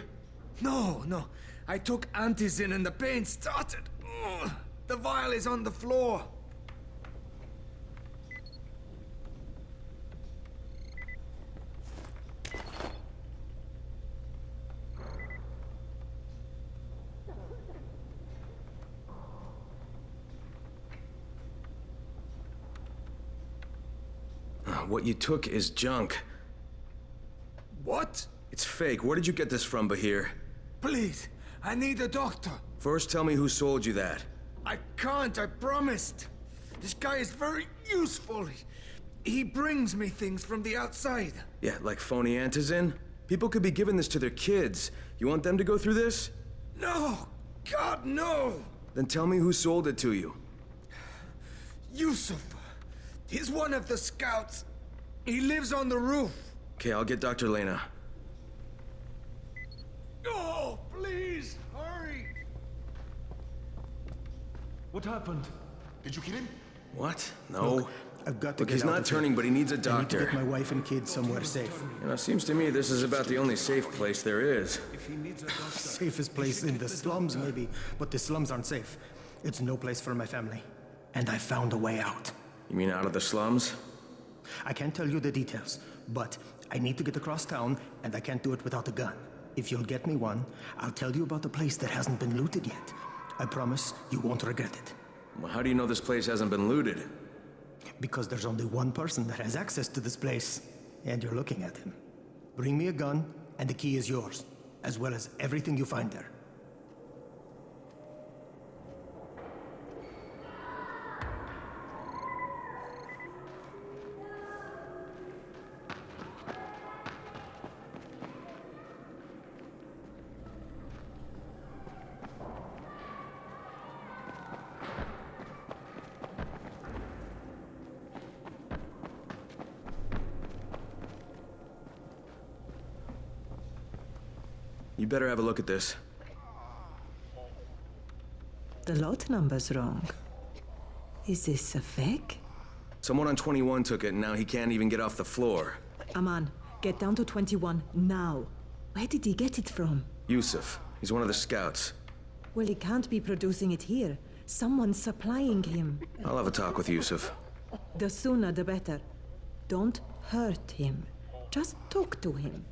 No. I took antizin and the pain started. Ugh. The vial is on the floor. What you took is junk. What? It's fake. Where did you get this from, Bahir? Please, I need a doctor. First, tell me who sold you that. I can't, I promised. This guy is very useful. He brings me things from the outside. Yeah, like phony antizin? People could be giving this to their kids. You want them to go through this? No! God, no! Then tell me who sold it to you. Yusuf. He's one of the scouts. He lives on the roof. Okay, I'll get Dr. Lena. Oh, please, hurry! What happened? Did you kill him? What? No. Look, I've got to Look, get he's out not of here. turning, but he needs a I need doctor. to get my wife and kids somewhere safe. You know, seems to me this is about the only safe place there is. Safest place in the slums, maybe, but the slums aren't safe. It's no place for my family. And I found a way out. You mean out of the slums? I can't tell you the details, but I need to get across town, and I can't do it without a gun. If you'll get me one, I'll tell you about the place that hasn't been looted yet. I promise you won't regret it. Well, how do you know this place hasn't been looted? Because there's only one person that has access to this place, and you're looking at him. Bring me a gun, and the key is yours, as well as everything you find there. You better have a look at this. The lot number's wrong. Is this a fake? Someone on 21 took it, and now he can't even get off the floor. Aman, get down to 21 now. Where did he get it from? Yusuf. He's one of the scouts. Well, he can't be producing it here. Someone's supplying him. I'll have a talk with Yusuf. The sooner the better. Don't hurt him. Just talk to him.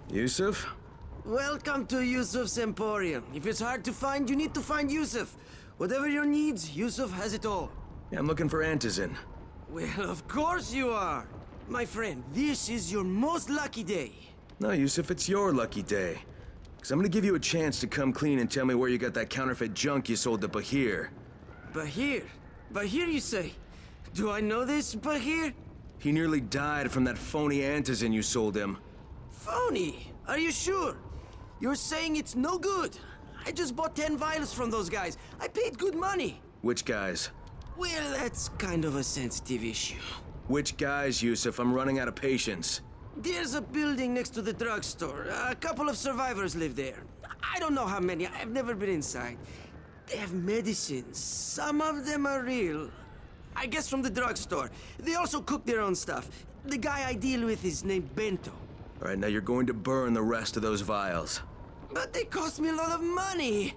Yusuf? Welcome to Yusuf's Emporium. If it's hard to find, you need to find Yusuf. Whatever your needs, Yusuf has it all. Yeah, I'm looking for Antizin. Well, of course you are. My friend, this is your most lucky day. No, Yusuf, it's your lucky day. Because I'm gonna give you a chance to come clean and tell me where you got that counterfeit junk you sold to Bahir. Bahir? Bahir, you say? Do I know this Bahir? He nearly died from that phony Antizin you sold him. Phony? Are you sure? You're saying it's no good? I just bought 10 vials from those guys. I paid good money. Which guys? Well, that's kind of a sensitive issue. Which guys, Yusuf? I'm running out of patience. There's a building next to the drugstore. A couple of survivors live there. I don't know how many. I've never been inside. They have medicines. Some of them are real. I guess from the drugstore. They also cook their own stuff. The guy I deal with is named Bento. All right, now you're going to burn the rest of those vials. But they cost me a lot of money.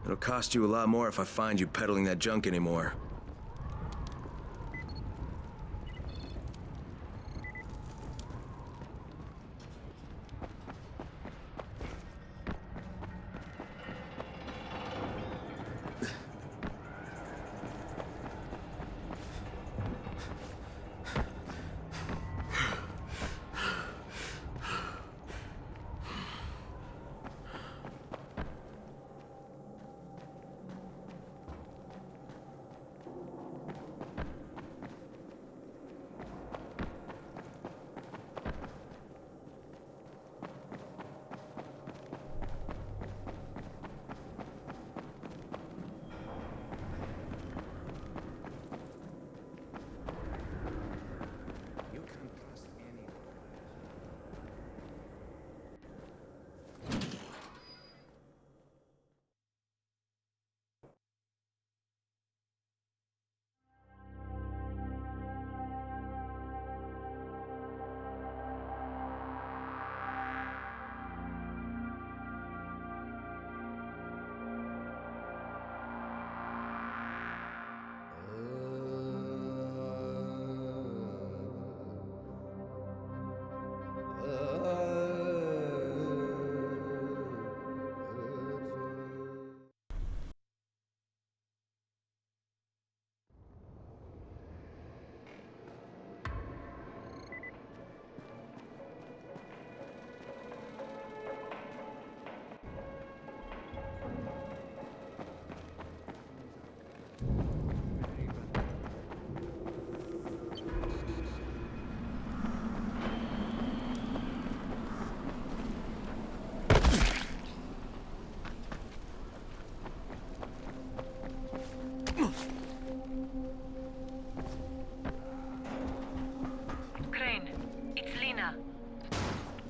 It'll cost you a lot more if I find you peddling that junk anymore.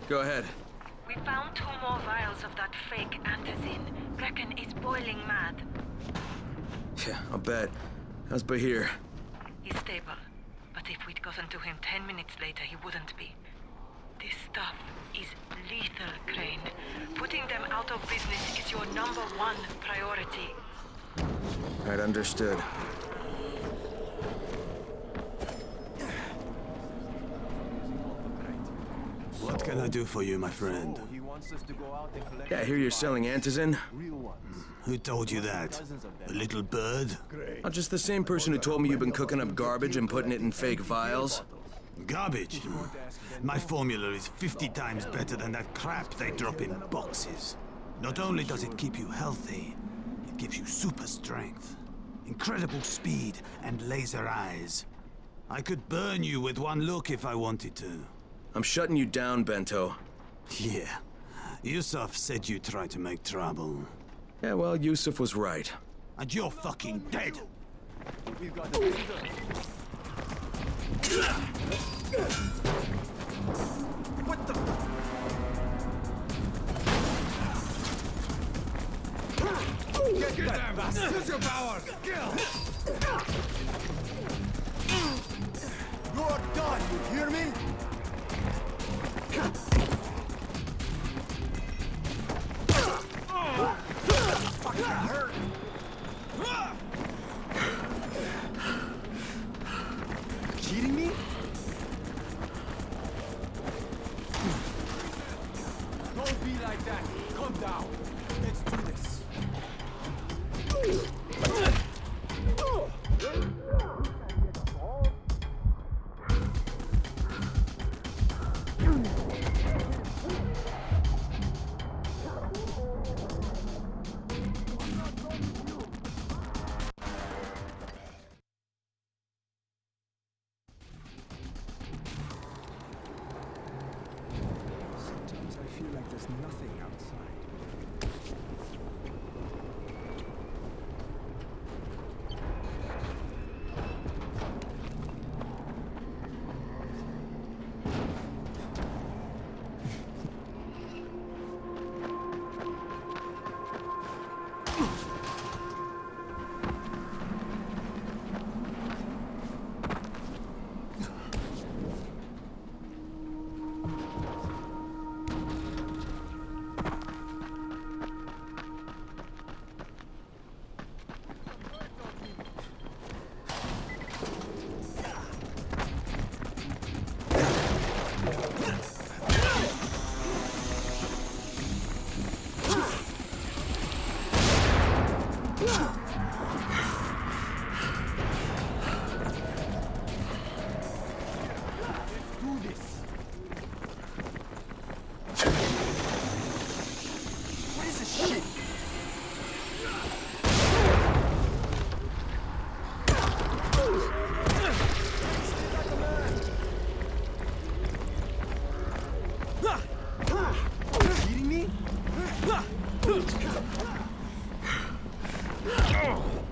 Go ahead. We found 2 more vials of that fake antizin. Reckon it's boiling mad. Yeah, I'll bet. How's Bahir? He's stable. But if we'd gotten to him 10 minutes later, he wouldn't be. This stuff is lethal, Crane. Putting them out of business is your #1 priority. Right, understood. What can I do for you, my friend? wants us to go out and collect. Yeah, I hear you're selling antizin. Real ones. Who told you that? A little bird? Not just the same person who told me you've been cooking up garbage and putting it in fake vials. Garbage? My formula is 50 times better than that crap they drop in boxes. Not only does it keep you healthy, it gives you super strength, incredible speed, and laser eyes. I could burn you with one look if I wanted to. I'm shutting you down, Bento. Yeah. Yusuf said you tried to make trouble. Yeah, well, Yusuf was right. And you're fucking dead! We've got the What the? Get that bastard! Use your power! Kill! You are done, you hear me? Fucking hurt! Cheating me? Don't be like that. Calm down. Let's do this. Sometimes I feel like there's nothing outside.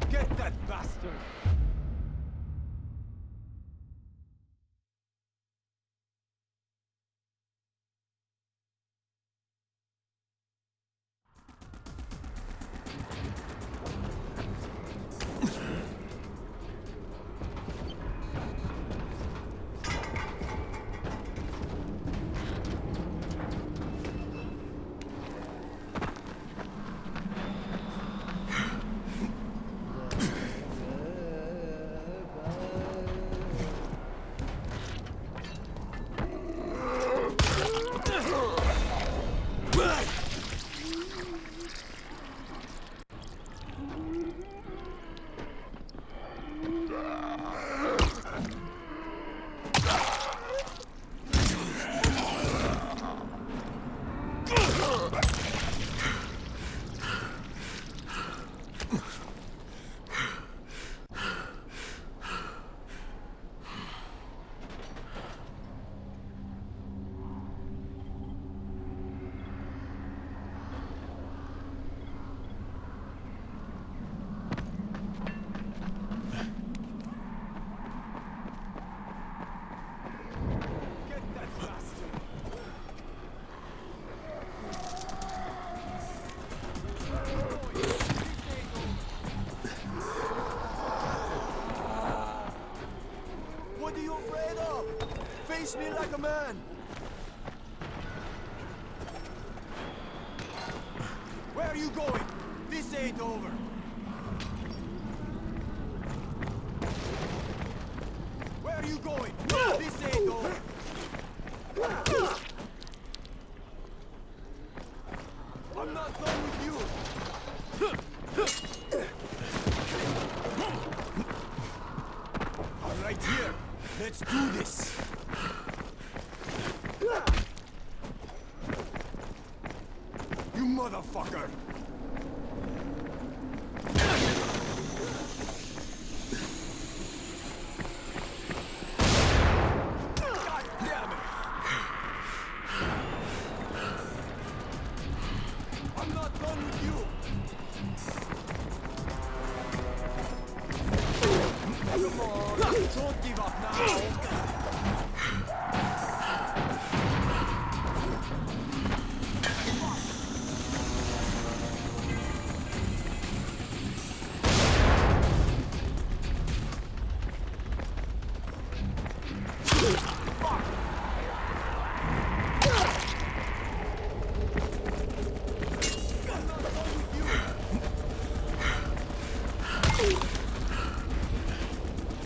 Get that bastard! Face me like a man! Where are you going? This ain't over! Where are you going? This ain't over! Let's do this! You motherfucker! God damn it! I'm not done with you! Come on, don't give up now!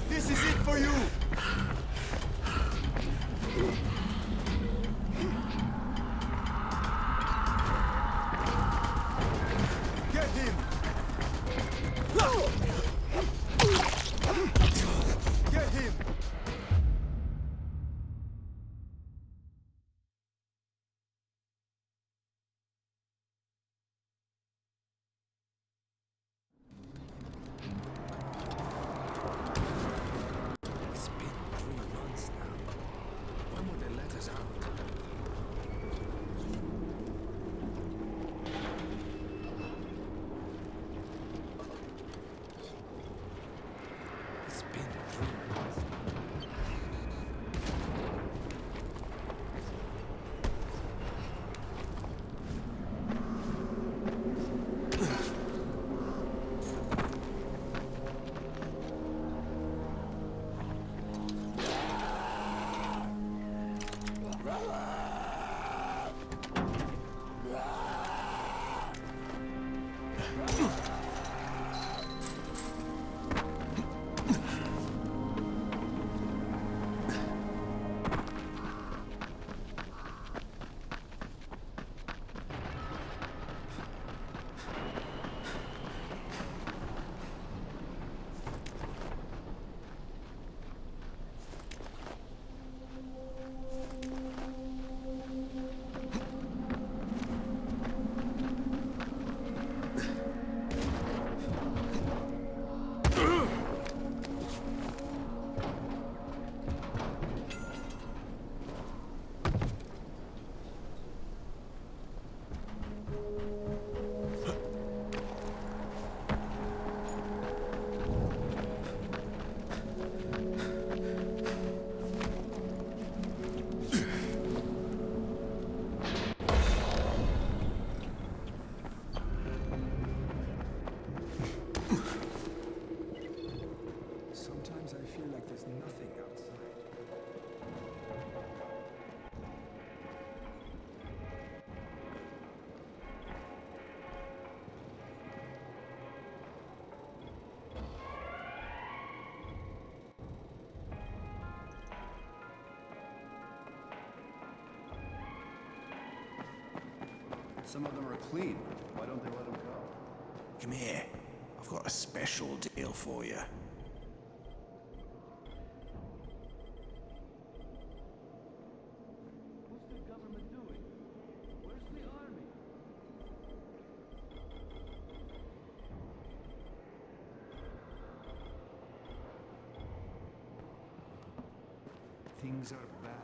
This is it for you! Get him! Get him! It's been 3 months now. When will they let us out? It's been 3 months. Sometimes I feel like there's nothing outside. Some of them are clean. Why don't they let them go? Come here. I've got a special deal for you. What's the government doing? Where's the army? Things are bad.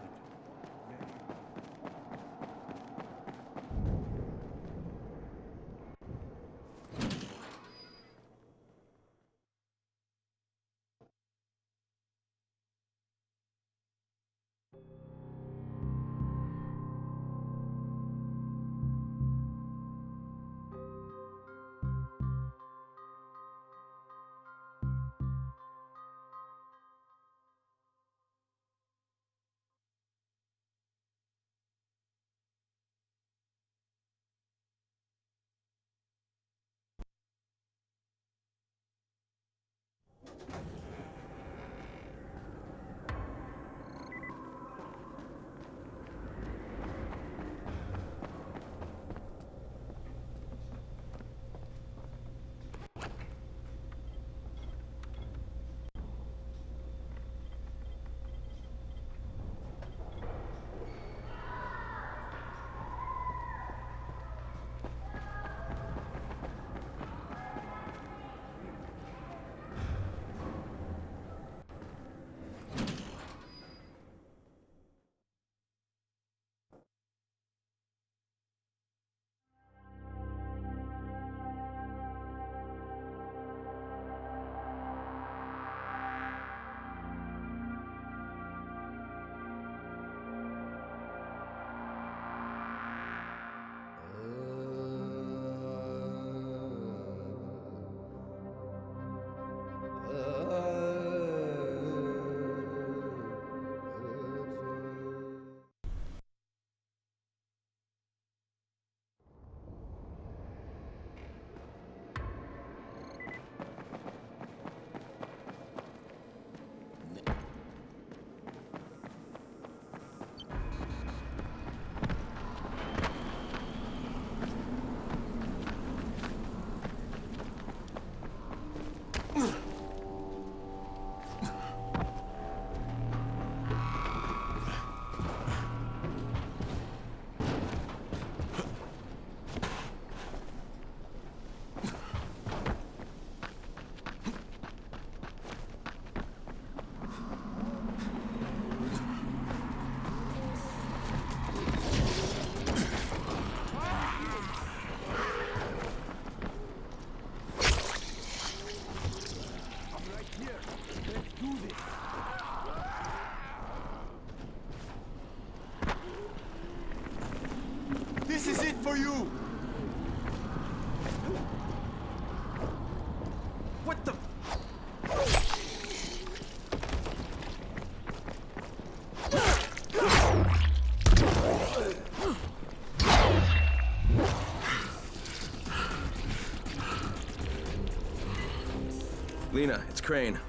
Lena, it's Crane.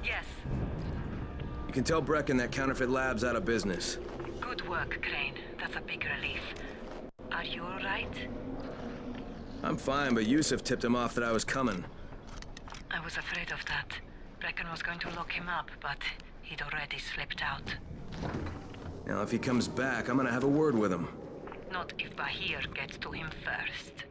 Yes. You can tell Brecken that Counterfeit Lab's out of business. Good work, Crane. That's a big relief. Are you all right? I'm fine, but Yusuf tipped him off that I was coming. I was afraid of that. Brecken was going to lock him up, but he'd already slipped out. Now, if he comes back, I'm gonna have a word with him. Not if Bahir gets to him first.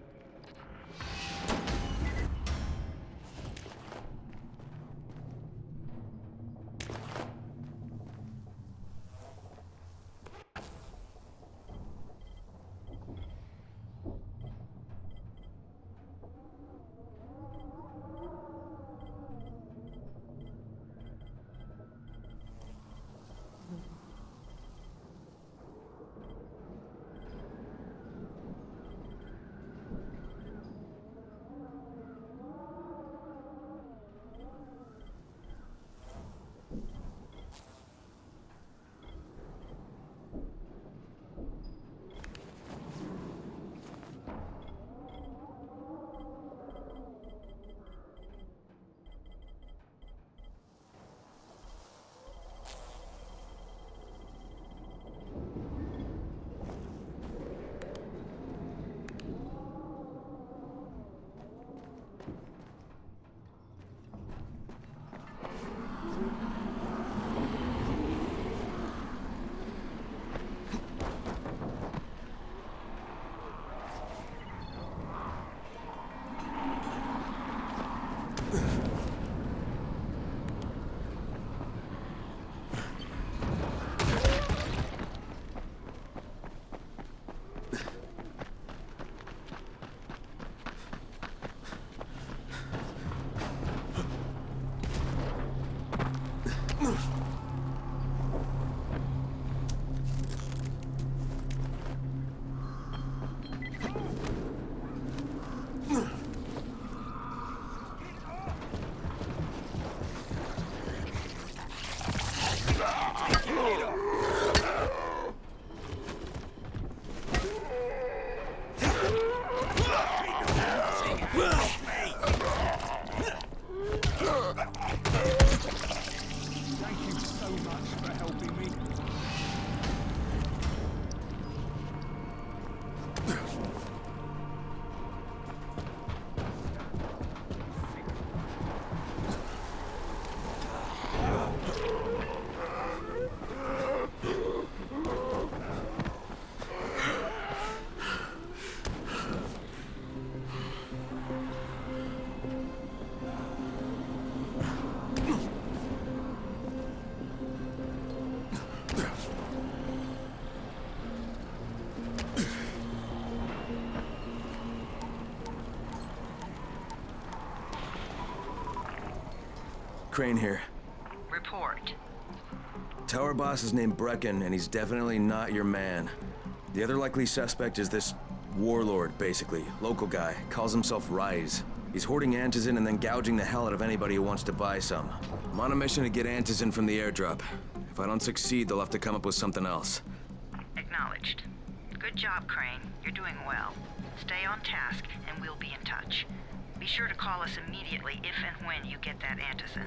Crane here. Report. Tower boss is named Brecken, and he's definitely not your man. The other likely suspect is this warlord, basically. Local guy. Calls himself Rise. He's hoarding antizin and then gouging the hell out of anybody who wants to buy some. I'm on a mission to get antizin from the airdrop. If I don't succeed, they'll have to come up with something else. Acknowledged. Good job, Crane. You're doing well. Stay on task, and we'll be in touch. Be sure to call us immediately if and when you get that antizin.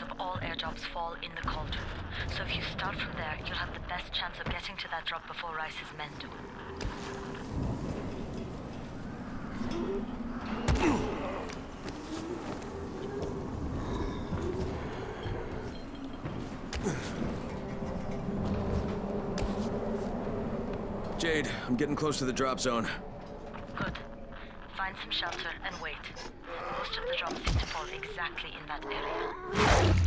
of all airdrops fall in the cauldron. So if you start from there, you'll have the best chance of getting to that drop before Rice's men do. Jade, I'm getting close to the drop zone. Good. Find some shelter and wait. Most of the drops seem to fall exactly in that area.